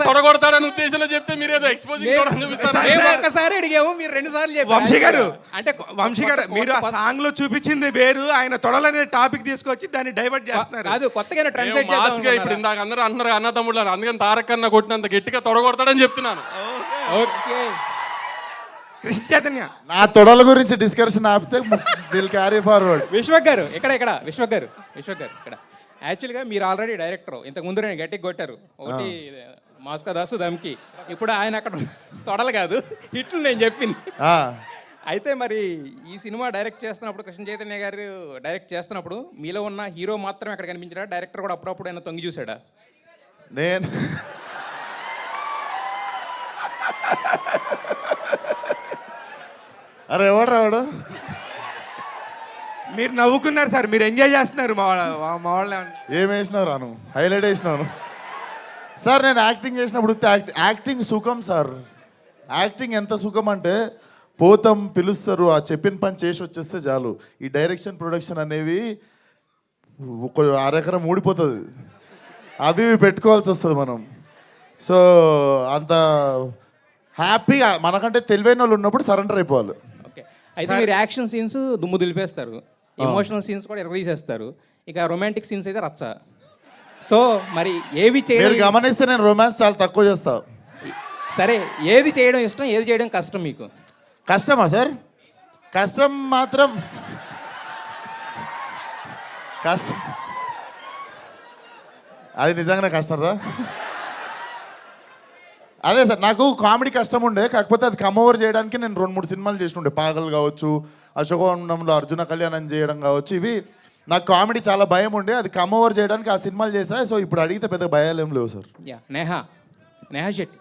తొడగొడతాడని ఉద్దేశంలో చెప్తే మీరేదో ఎక్స్పోజింగ్ చూపిస్తారు. ఒక్కసారి అడిగాము, మీరు 2 సార్లు చెప్పారు. వంశీ గారు మీరు ఆ సాంగ్ లో చూపించింది వేరు, ఆయన తొడలనే టాపిక్ తీసుకొచ్చి దాన్ని డైవర్ట్ చేస్తున్నారు. అది కొత్తగా ట్రెండ్ సెట్ చేద్దాం. ఇప్పుడు ఇందాక అందరూ అంటున్నారు అన్న తమ్ముళ్ళు, అందుకని తారక్ అన్న కొట్టినంత గట్టిగా తొడగొడతాడని చెప్తున్నాను. ఓకే కృష్ణ చైతన్య, నా తొడల గురించి డిస్కషన్ ఆపితే విల్ క్యారీ ఫార్వర్డ్. విశ్వక్ గారు విశ్వక్ గారు ఇక్కడ యాక్చువల్గా మీరు ఆల్రెడీ డైరెక్టర్. ఇంతకు ముందు నేను గట్టికి కొట్టారు ఒకటి మాస్కా దాసు దమ్కి. ఇప్పుడు ఆయన అక్కడ తొడలు కాదు హిట్లు నేను చెప్పింది. అయితే మరి ఈ సినిమా డైరెక్ట్ చేస్తున్నప్పుడు, కృష్ణ చైతన్య గారు డైరెక్ట్ చేస్తున్నప్పుడు మీలో ఉన్న హీరో మాత్రం ఎక్కడ కనిపించాడా? డైరెక్టర్ కూడా అప్పుడప్పుడు ఆయన తొంగి చూసాడా? నేను అరే ఎవడు రావడు? మీరు నవ్వుకున్నారు సార్, మీరు ఎంజాయ్ చేస్తున్నారు. మా వాళ్ళు ఏం వేసినావు రాను, హైలైట్ వేసినాను సార్. నేను యాక్టింగ్ చేసినప్పుడు యాక్టింగ్ సుఖం సార్. యాక్టింగ్ ఎంత సుఖం అంటే పోతాం, పిలుస్తారు, ఆ చెప్పిన పని చేసి వచ్చేస్తే చాలు. ఈ డైరెక్షన్ ప్రొడక్షన్ అనేవి ఒక అరెకరం ఊడిపోతుంది, అవి పెట్టుకోవాల్సి వస్తుంది మనం. సో అంత హ్యాపీగా మనకంటే తెలివైన వాళ్ళు ఉన్నప్పుడు సరెండర్ అయిపోవాలి. ఓకే, అయితే మీరు యాక్షన్ సీన్స్ దుమ్ము దులిపేస్తారు, ఎమోషనల్ సీన్స్ కూడా ఎరగదీసేస్తారు, ఇక రొమాంటిక్ సీన్స్ అయితే రచ్చ. సో మరి ఏవి చేయడం గమనిస్తే నేను రొమాన్స్ చాలా తక్కువ చేస్తా. సరే, ఏది చేయడం ఇష్టం, ఏది చేయడం కష్టం మీకు? కష్టమా సార్? కష్టం మాత్రం అది నిజంగానే కష్టం రా. అదే సార్, నాకు కామెడీ కష్టం ఉండే, కాకపోతే అది కమ్ ఓవర్ చేయడానికి నేను 2-3 సినిమాలు చేసినుండే. పాగల్ కావచ్చు, అశోకవనంలో అర్జున కళ్యాణం చేయడం కావచ్చు. ఇవి నాకు కామెడీ చాలా భయం ఉండే, అది కమ్ ఓవర్ చేయడానికి ఆ సినిమాలు చేసా. సో ఇప్పుడు అడిగితే పెద్ద భయాలు ఏం లేవు సార్. నేహా శెట్టి,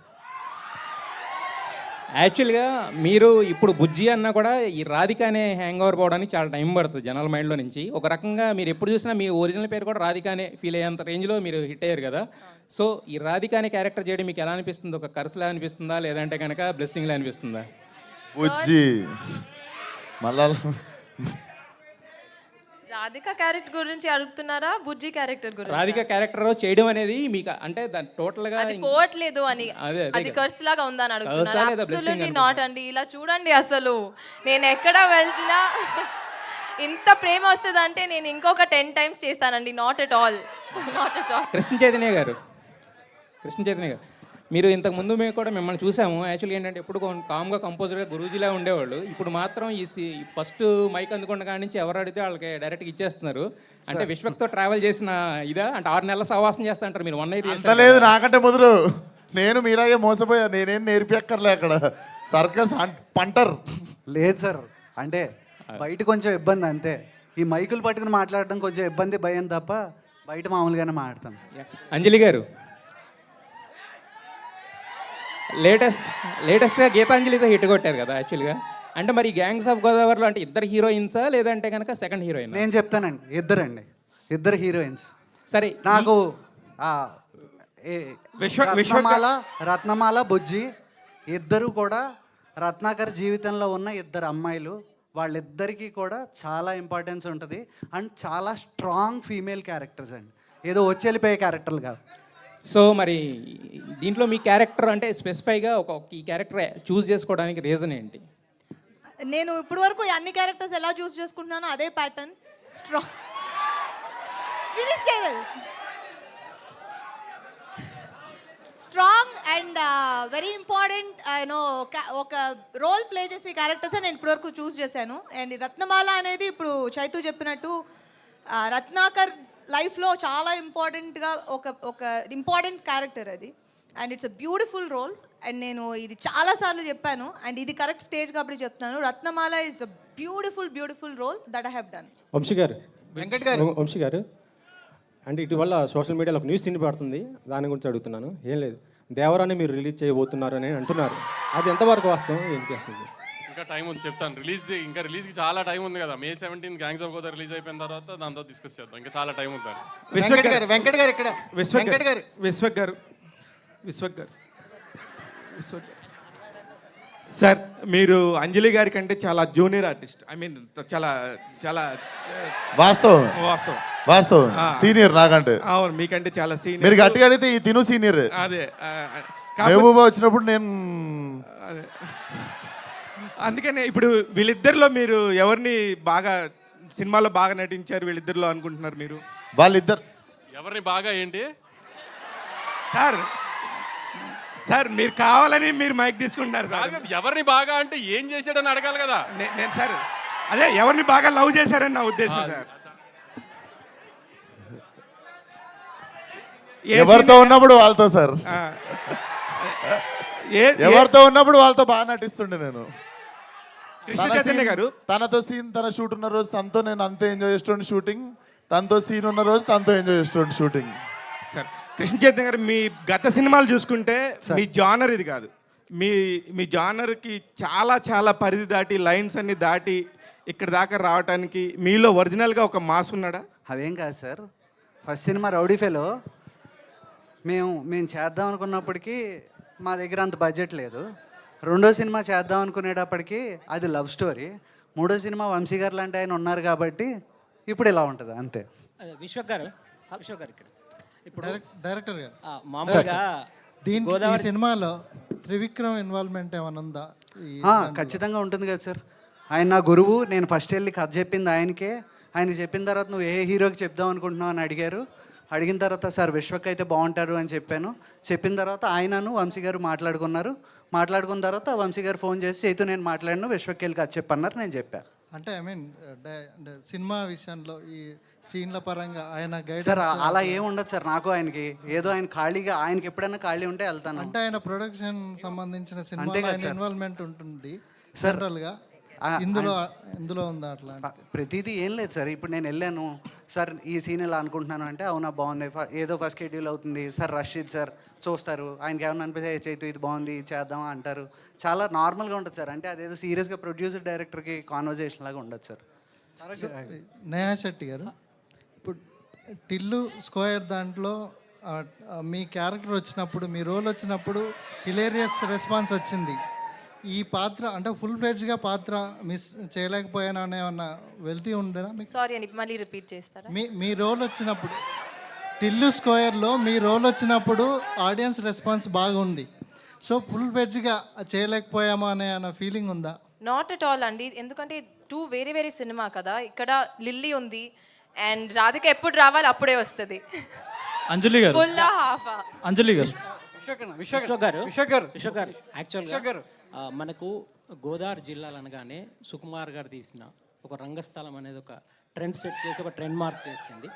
యాక్చువల్గా మీరు ఇప్పుడు బుజ్జి అన్నా కూడా ఈ రాధిక అనే హ్యాంగ్ ఓవర్ పోవడానికి చాలా టైం పడుతుంది జనాల మైండ్లో నుంచి. ఒక రకంగా మీరు ఎప్పుడు చూసినా మీ ఒరిజినల్ పేరు కూడా రాధిక అనే ఫీల్ అయ్యేంత రేంజ్లో మీరు హిట్ అయ్యారు కదా. సో ఈ రాధిక అనే క్యారెక్టర్ చేయడం మీకు ఎలా అనిపిస్తుంది? ఒక కర్సులా అనిపిస్తుందా, లేదంటే కనుక బ్లెస్సింగ్లా అనిపిస్తుందా? బుజ్జి మళ్ళా రాధిక క్యారెక్టర్ గురించి అడుగుతున్నారా, బుజ్జి క్యారెక్టర్ గురించి? రాధిక క్యారెక్టర్ చేయడం అనేది మీకు అంటే దాని టోటల్గా అది పోవట్లేదు అని, అది కర్స్ లాగా ఉందని అడుగుతున్నారు. అబ్సల్యూట్లీ నాట్ అండి. ఇలా చూడండి, అసలు నేను ఎక్కడ వెళ్తున్నా ఇంత ప్రేమ వస్తుంది అంటే నేను ఇంకొక 10 times చేస్తానండి. Not at all. Krishna Chaitanya గారు, మీరు ఇంతకు ముందు మేము కూడా మిమ్మల్ని చూసాము. యాక్చువల్గా ఏంటంటే ఎప్పుడు కామ్గా కంపోజర్గా గురూజీలా ఉండేవాళ్ళు. ఇప్పుడు మాత్రం ఈ ఫస్ట్ మైక్ అందుకున్న కాడి నుంచి ఎవరు అడిగితే వాళ్ళకి డైరెక్ట్గా ఇచ్చేస్తున్నారు. అంటే విశ్వక్తో ట్రావెల్ చేసిన ఇదా అంటే 6 నెలల సహవాసం చేస్తా అంటారు మీరు. 1 year అంత లేదు, నాకంటే మొదలు నేను మీలాగే మోసపోయా. నేనేం నేర్పియక్కర్లే అక్కడ, సర్కస్ పంటర్ లేదు సార్. అంటే బయట కొంచెం ఇబ్బంది అంతే. ఈ మైకులు పట్టుకుని మాట్లాడడం కొంచెం ఇబ్బంది, భయం తప్ప బయట మామూలుగానే మాట్లాడతాను. అంజలి గారు, లేటెస్ట్గా గీతాంజలితో హిట్ కొట్టారు కదా యాక్చువల్గా. అంటే మరి గ్యాంగ్స్ ఆఫ్ గోదావరిలో అంటే ఇద్దరు హీరోయిన్సా, లేదంటే కనుక సెకండ్ హీరోయిన్? నేను చెప్తానండి, ఇద్దరు హీరోయిన్స్. సరే, నాకు రత్నమాల బుజ్జి ఇద్దరు కూడా రత్నాకర్ జీవితంలో ఉన్న ఇద్దరు అమ్మాయిలు. వాళ్ళిద్దరికీ కూడా చాలా ఇంపార్టెన్స్ ఉంటుంది. అండ్ చాలా స్ట్రాంగ్ ఫీమేల్ క్యారెక్టర్స్ అండి, ఏదో వచ్చి వెళ్ళిపోయే క్యారెక్టర్లు కాదు. సో మరి దీంట్లో మీ క్యారెక్టర్ అంటే స్పెసిఫైగా ఈ క్యారెక్టర్ చూస్ చేసుకోవడానికి రీజన్ ఏంటి? నేను ఇప్పటి వరకు అన్ని క్యారెక్టర్స్ ఎలా చూస్ చేసుకుంటున్నానో అదే ప్యాటర్న్. స్ట్రాంగ్ ఫినిష్ చేయలేదు. Strong and very important you know ఒక రోల్ ప్లే చేసే క్యారెక్టర్స్ నేను ఇప్పటివరకు చూస్ చేశాను. అండ్ రత్నమాల అనేది ఇప్పుడు చైతు చెప్పినట్టు రత్నాకర్ లైఫ్లో చాలా ఇంపార్టెంట్గా ఒక ఇంపార్టెంట్ క్యారెక్టర్ అది. And it's a beautiful role. And నేను ఇది చాలాసార్లు చెప్పాను, అండ్ ఇది కరెక్ట్ స్టేజ్ కాబట్టి చెప్తాను. Ratnamala is a beautiful role that I have done. Vamsi గారు, అంటే ఇటీవల సోషల్ మీడియాలో ఒక న్యూస్ ఇన్ని పడుతుంది, దాని గురించి అడుగుతున్నాను. ఏం లేదు, దేవరాన్ని మీరు రిలీజ్ చేయబోతున్నారు అని అంటున్నారు. అది ఎంతవరకు వాస్తవం, ఏంటి అసలు? ఇంకా టైం ఉంది, చెప్తాను. రిలీజ్కి చాలా టైం ఉంది కదా. May 17 gangs of Godavari release అయిపోయిన తర్వాత దాంతో డిస్కస్ చేద్దాం. ఇంకా చాలా టైం ఉంది. విశ్వక్ గారు సార్, మీరు అంజలి గారి కంటే చాలా జూనియర్ ఆర్టిస్ట్. ఐ మీన్ చాలా చాలా వాస్తవం సీనియర్ నాకంటే. అవును, మీకంటే చాలా సీనియర్. మీరు గట్టిగా అడిగితే ఈ తిను సీనియర్. అదే మహబూబా వచ్చినప్పుడు నేను అదే అందుకనే ఇప్పుడు వీళ్ళిద్దరిలో మీరు ఎవరిని బాగా సినిమాలో బాగా నటించారు వీళ్ళిద్దరిలో అనుకుంటున్నారు మీరు? వాళ్ళిద్దరు ఎవరిని బాగా ఏంటి సార్ మీరు కావాలని మీరు మైక్ తీసుకుంటున్నారు సార్. ఎవరిని బాగా అంటే ఏం చేశాడని అడగాలి కదా. నేను సార్ అదే ఎవరిని బాగా లవ్ చేశారని నా ఉద్దేశం సార్. ఎవరితో ఉన్నప్పుడు వాళ్ళతో సార్, ఎవరితో ఉన్నప్పుడు వాళ్ళతో బాగా నటిస్తుండే నేను. కృష్ణ చైతన్య గారు తనతో సీన్, తన షూట్ ఉన్న రోజు తనతో నేను అంతే ఎంజాయ్ చేస్తుండే షూటింగ్, తనతో సీన్ ఉన్న రోజు తనతో ఎంజాయ్ చేస్తుండే షూటింగ్. సార్ కృష్ణ చైతన్య గారు, మీ గత సినిమాలు చూసుకుంటే మీ జానర్ ఇది కాదు. మీ జానర్కి చాలా పరిధి దాటి, లైన్స్ అన్ని దాటి ఇక్కడ దాకా రావడానికి మీలో ఒరిజినల్గా ఒక మాస్ ఉన్నాడా? అవేం కాదు sir. First cinema rowdy fellow మేము చేద్దాం అనుకున్నప్పటికీ మా దగ్గర అంత బడ్జెట్ లేదు. రెండో సినిమా చేద్దాం అనుకునేటప్పటికి అది లవ్ స్టోరీ. మూడో సినిమా వంశీ గారు లాంటి ఆయన ఉన్నారు కాబట్టి ఇప్పుడు ఇలా ఉంటుంది అంతే. విశ్వక్ గారు ఇక్కడ ఇప్పుడు డైరెక్టర్ గారు మామూలుగా ఈ సినిమాలో త్రివిక్రమ్ ఇన్వాల్వ్మెంట్ ఏమైనా ఉందా? ఖచ్చితంగా ఉంటుంది కదా సార్. ఆయన నా గురువు. నేను ఫస్ట్ వెళ్ళి కథ చెప్పింది ఆయనకే. ఆయన చెప్పిన తర్వాత నువ్వు ఏ హీరోకి చెప్దాం అనుకుంటున్నావు అని అడిగారు. అడిగిన తర్వాత సార్ విశ్వక్ అయితే బాగుంటారు అని చెప్పాను. చెప్పిన తర్వాత ఆయనను వంశీ గారు మాట్లాడుకున్న తర్వాత వంశీ గారు ఫోన్ చేసి చైతు నేను మాట్లాడిన విశ్వక్ వెళ్ళి కథ చెప్పన్నారు, నేను చెప్పాను. అంటే ఐ మీన్ సినిమా విషయంలో ఈ సీన్ల పరంగా ఆయన గైడ్ సార్ అలా ఏం ఉండదు సార్. నాకు ఆయనకి ఏదో ఆయన ఖాళీగా, ఆయనకి ఎప్పుడైనా ఖాళీ ఉంటే వెళ్తాను. అంటే ఆయన ప్రొడక్షన్ సంబంధించిన అంతే సినిమా కదా ఆయన సార్. ఇన్వాల్వ్మెంట్ ఉంటుంది సార్, జనరల్గా. ఇందులో ఉందా అట్లా? ప్రతిదీ ఏం లేదు సార్. ఇప్పుడు నేను వెళ్ళాను సార్, ఈ సీన్ ఇలా అనుకుంటున్నాను అంటే, అవునా బాగుంది, ఏదో ఫస్ట్ షెడ్యూల్ అవుతుంది సార్, రష్ ఇది సార్, చూస్తారు. ఆయనకి ఏమన్నా అనిపిస్తే చైతు ఇది బాగుంది ఇది చేద్దామా అంటారు. చాలా నార్మల్గా ఉంటుంది సార్. అంటే అదేదో సీరియస్గా ప్రొడ్యూసర్ డైరెక్టర్కి కాన్వర్జేషన్ లాగా ఉండదు సార్. నేహా శెట్టి గారు, ఇప్పుడు టిల్లు స్క్వేర్ దాంట్లో మీ క్యారెక్టర్ వచ్చినప్పుడు, మీ రోల్ వచ్చినప్పుడు హిలేరియస్ రెస్పాన్స్ వచ్చింది. ఈ పాత్ర అంటే ఫుల్ ఫ్లెడ్జ్గా పాత్ర మిస్ చేయలేకపోయాను అనే ఏమన్నా వెళ్తీ ఉందా మీకు? సారీ అండి, మళ్ళీ రిపీట్ చేస్తారా? మీ రోల్ వచ్చినప్పుడు, టిల్లు స్క్వేర్లో మీ రోల్ వచ్చినప్పుడు ఆడియన్స్ రెస్పాన్స్ బాగుంది. సో ఫుల్ ఫ్లెడ్జ్గా చేయలేకపోయాము అనే ఫీలింగ్ ఉందా? నాట్ అట్ ఆల్ అండి, ఎందుకంటే టూ వేరే వేరే సినిమా కదా. ఇక్కడ లిల్లీ ఉంది అండ్ రాధిక ఎప్పుడు రావాలి అప్పుడే వస్తుంది. అంజలి గారు, ఫుల్ హాఫ్. అంజలి గారు, విశ్వక్ గారు యాక్చువల్గా మనకు గోదావరి జిల్లాలు అనగానే సుకుమార్ గారు తీసిన ఒక రంగస్థలం అనేది ఒక ట్రెండ్ సెట్ చేసి ఒక ట్రెండ్ మార్క్ చేసింది.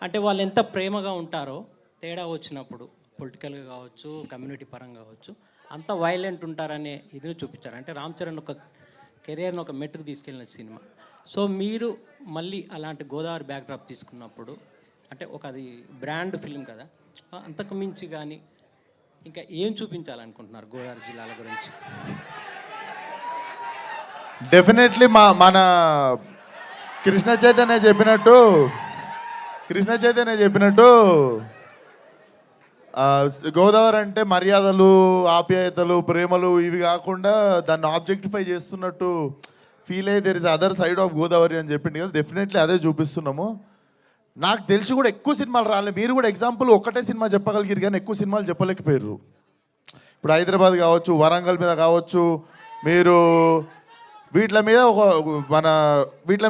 అంటే వాళ్ళు ఎంత ప్రేమగా ఉంటారో తేడా వచ్చినప్పుడు పొలిటికల్గా కావచ్చు, కమ్యూనిటీ పరంగా కావచ్చు, అంత వైలెంట్ ఉంటారనే ఇది చూపించారు. అంటే రామ్ చరణ్ ఒక కెరియర్ని ఒక మెట్టుకు తీసుకెళ్ళిన సినిమా. సో మీరు మళ్ళీ అలాంటి గోదావరి బ్యాక్డ్రాప్ తీసుకున్నప్పుడు, అంటే ఒక అది బ్రాండ్ ఫిల్మ్ కదా, అంతకు మించి కానీ ఇంకా ఏం చూపించాలనుకుంటున్నారు గోదావరి జిల్లాల గురించి? డెఫినెట్లీ మన కృష్ణ చైతన్య చెప్పినట్టు గోదావరి అంటే మర్యాదలు, ఆప్యాయతలు, ప్రేమలు ఇవి కాకుండా దాన్ని ఆబ్జెక్టిఫై చేస్తున్నట్టు ఫీల్ అయ్యి there is other side of Godavari అని చెప్పింది కదా. డెఫినెట్లీ అదే చూపిస్తున్నాము. నాకు తెలిసి కూడా ఎక్కువ సినిమాలు రాలేదు. మీరు కూడా ఎగ్జాంపుల్ ఒకటే సినిమా చెప్పగలిగారు కానీ ఎక్కువ సినిమాలు చెప్పలేకపోయారు. ఇప్పుడు హైదరాబాద్ కావచ్చు, వరంగల్ మీద కావచ్చు, మీరు వీటి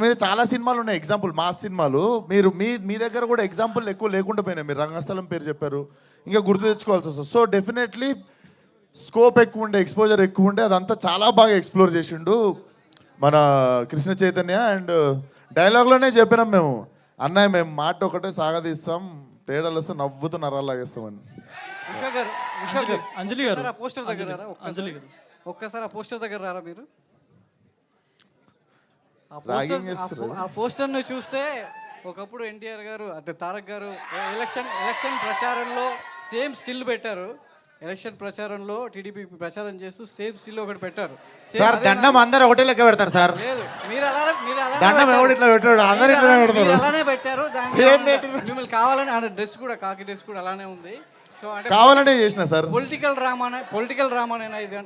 మీద చాలా సినిమాలు ఉన్నాయి ఎగ్జాంపుల్, మాస్ సినిమాలు. మీరు మీ దగ్గర కూడా ఎగ్జాంపుల్ ఎక్కువ లేకుండా పోయినాయి. మీరు రంగస్థలం పేరు చెప్పారు, ఇంకా గుర్తు తెచ్చుకోవాల్సి వస్తుంది. సో డెఫినెట్లీ స్కోప్ ఎక్కువ ఉండే, ఎక్స్పోజర్ ఎక్కువ ఉండే, అదంతా చాలా బాగా ఎక్స్ప్లోర్ చేసిండు మన కృష్ణ చైతన్య. అండ్ డైలాగ్లోనే చెప్పినాం మేము, అన్నయ్య మేము మాట ఒకటే సాగదీస్తాం, తేడాలు వస్తే నవ్వుతూ నరాలు లాగేస్తామని. అంజలి గారు, పోస్టర్ దగ్గర రారా? ఒక్కసారి ఆ పోస్టర్ దగ్గర రారా మీరు? ఆ పోస్టర్ను చూస్తే ఒకప్పుడు ఎన్టీఆర్ గారు అంటే తారక్ గారు ఎలక్షన్ ప్రచారంలో సేమ్ స్టిల్ పెట్టారు. ఎలక్షన్ ప్రచారంలో టీడీపీ ప్రచారం చేస్తూ సేమ్ స్టిల్ ఒకటి పెట్టారు. సార్ దండం అందరూ ఒకటే లెక్క పెడతారు సార్. లేదు, మీరు అలానే పెట్టారు. మిమ్మల్ని కావాలని ఆ డ్రెస్ కూడా, కాకి డ్రెస్ కూడా అలానే ఉంది. సో అంటే కావాలనే చేసిన సార్. పొలిటికల్ డ్రామానేనా ఇది?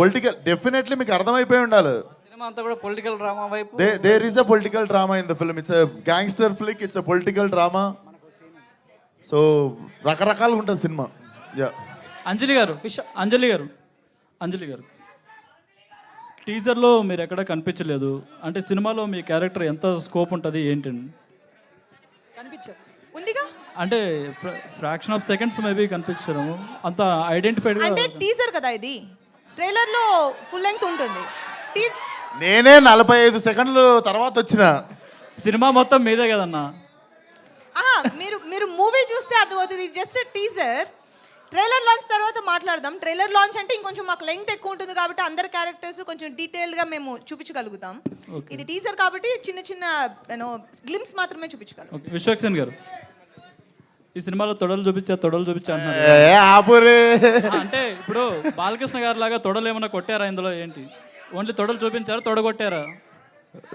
పొలిటికల్ డెఫినెట్లీ మీకు అర్థమైపోయి ఉండాలి. సినిమా అంతా కూడా పొలిటికల్ డ్రామా వైపు. There is a political drama in the film. It's a gangster flick, it's a political drama. So రకరకాలుగా ఉంటుంది సినిమా. యా అంజలి గారు, టీజర్లో మీరు ఎక్కడ కనిపించలేదు. అంటే సినిమాలో మీ క్యారెక్టర్ ఎంత స్కోప్ ఉంటుంది ఏంటండి? ఉందిగా, అంటే ఫ్రాక్షన్ ఆఫ్ సెకండ్స్ మేబీ కనిపించడం అంత ఐడెంటిఫైడ్. అంటే టీజర్ కదా ఇది, ట్రైలర్లో ఫుల్ లెంగ్త్ ఉంటుంది. నేనే 45 సెకండ్లు తర్వాత వచ్చిన సినిమా మొత్తం మీదే కదన్నా. మీరు మూవీ చూస్తే అర్థమవుతుంది. జస్ట్ టీజర్, ట్రైలర్ లాంచ్ తర్వాత మాట్లాడదాం. ట్రైలర్ లాంచ్ అంటే ఇంకొంచెం మాకు లెంగ్త్ ఎక్కువ ఉంటుంది కాబట్టి అందరు క్యారెక్టర్స్ కొంచెం డీటెయిల్గా మేము చూపించగలుగుతాం. ఇది టీజర్ కాబట్టి చిన్న చిన్న గ్లిమ్స్ మాత్రమే చూపించగలం. విశ్వక్సేన్ గారు, ఈ సినిమాలో తొడలు చూపించా అంటున్నారు. అంటే ఇప్పుడు బాలకృష్ణ గారు లాగా తొడలు ఏమైనా కొట్టారా ఇందులో? ఏంటి ఓన్లీ తొడలు చూపించారా, తొడగొట్టారా?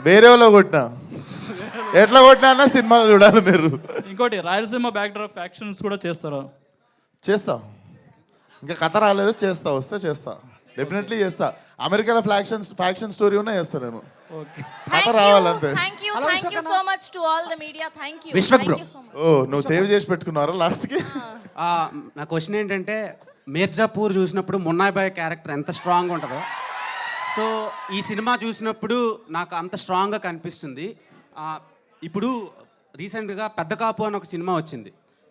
వేరే వాళ్ళు కొట్టినా, ఎట్లా కొట్టినా అన్న సినిమాలో చూడాలి మీరు. ఇంకోటి, రాయలసీమ బ్యాక్డ్రాప్ ఫ్యాక్షన్స్ కూడా చేస్తారా? చేస్తా, ఇంకా కథ రాలేదు, చేస్తా, వస్తే చేస్తా, డెఫినెట్లీ చేస్తా. అమెరికాలో ఫ్యాక్షన్ స్టోరీ ఉన్నా చేస్తా నేను. కథ రావాలంతే. నువ్వు సేవ్ చేసి పెట్టుకున్నారా లాస్ట్కి? నా క్వశ్చన్ ఏంటంటే, మీర్జాపూర్ చూసినప్పుడు మున్నాబాయ్ క్యారెక్టర్ ఎంత స్ట్రాంగ్ ఉంటుందో, సో ఈ సినిమా చూసినప్పుడు నాకు అంత స్ట్రాంగ్గా కనిపిస్తుంది. ఇప్పుడు రీసెంట్గా పెద్ద కాపు అని ఒక సినిమా వచ్చింది.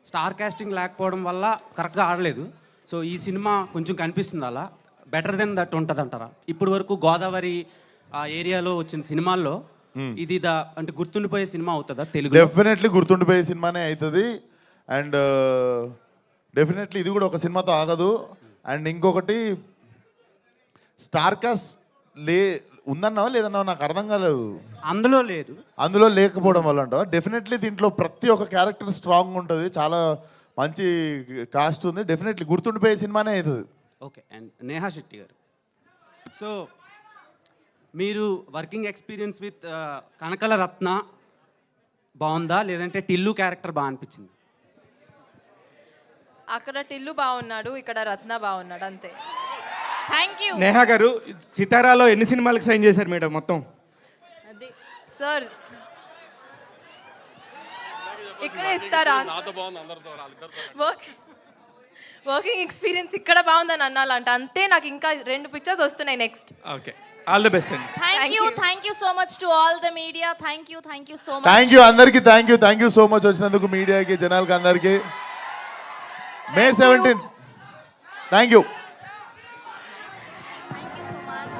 స్టార్ కాస్టింగ్ లేకపోవడం వల్ల కరెక్ట్గా ఆడలేదు. సో ఈ సినిమా కొంచెం కనిపిస్తుంది అలా బెటర్ దెన్ దట్ ఉంటుంది అంటారా? ఇప్పుడు వరకు గోదావరి ఆ ఏరియాలో వచ్చిన సినిమాల్లో ఇది అంటే గుర్తుండిపోయే సినిమా అవుతుందా తెలుగు? డెఫినెట్లీ గుర్తుండిపోయే సినిమానే అవుతుంది. అండ్ డెఫినెట్లీ ఇది కూడా ఒక సినిమాతో ఆగదు. అండ్ ఇంకొకటి స్టార్ కాస్ట్ ఉందన్నావా లేదన్నావా నాకు అర్థం కాలేదు. అందులో లేదు, అందులో లేకపోవడం వల్ల అంటావా? డెఫినెట్లీ దీంట్లో ప్రతి ఒక్క క్యారెక్టర్ స్ట్రాంగ్ ఉంటుంది, చాలా మంచి కాస్ట్ ఉంది. డెఫినెట్లీ గుర్తుండిపోయే సినిమానే అవుతుంది. ఓకే. అండ్ నేహా శెట్టి గారు, సో మీరు వర్కింగ్ ఎక్స్పీరియన్స్ విత్ కనకల రత్న బాగుందా, లేదంటే టిల్లు క్యారెక్టర్ బాగా అనిపించింది? అక్కడ టిల్లు బాగున్నాడు, ఇక్కడ రత్న బాగున్నాడు, అంతే. థ్యాంక్ యూ నేహా గారు, సితారాలో ఎన్ని సినిమాలకు సైన్ చేశారు మేడం మొత్తం? సార్ ఇక్కడ ఇస్తారా? నాతో బాగుంది, అందరితో వాళ్ళిద్దరితో. వర్కింగ్ ఎక్స్పీరియన్స్ ఇక్కడ బాగుందని అన్నాలంట, అంతే. నాకు ఇంకా 2 పిక్చర్స్ వస్తున్నాయి next. Okay, all the best అండి. Thank you so much to all the media. Thank you so much. Thank you అందరికీ. థ్యాంక్ యూ సో మచ్ వచ్చినందుకు మీడియాకి, జనాలకి, అందరికీ. May 17th. Thank you. Thank you so much.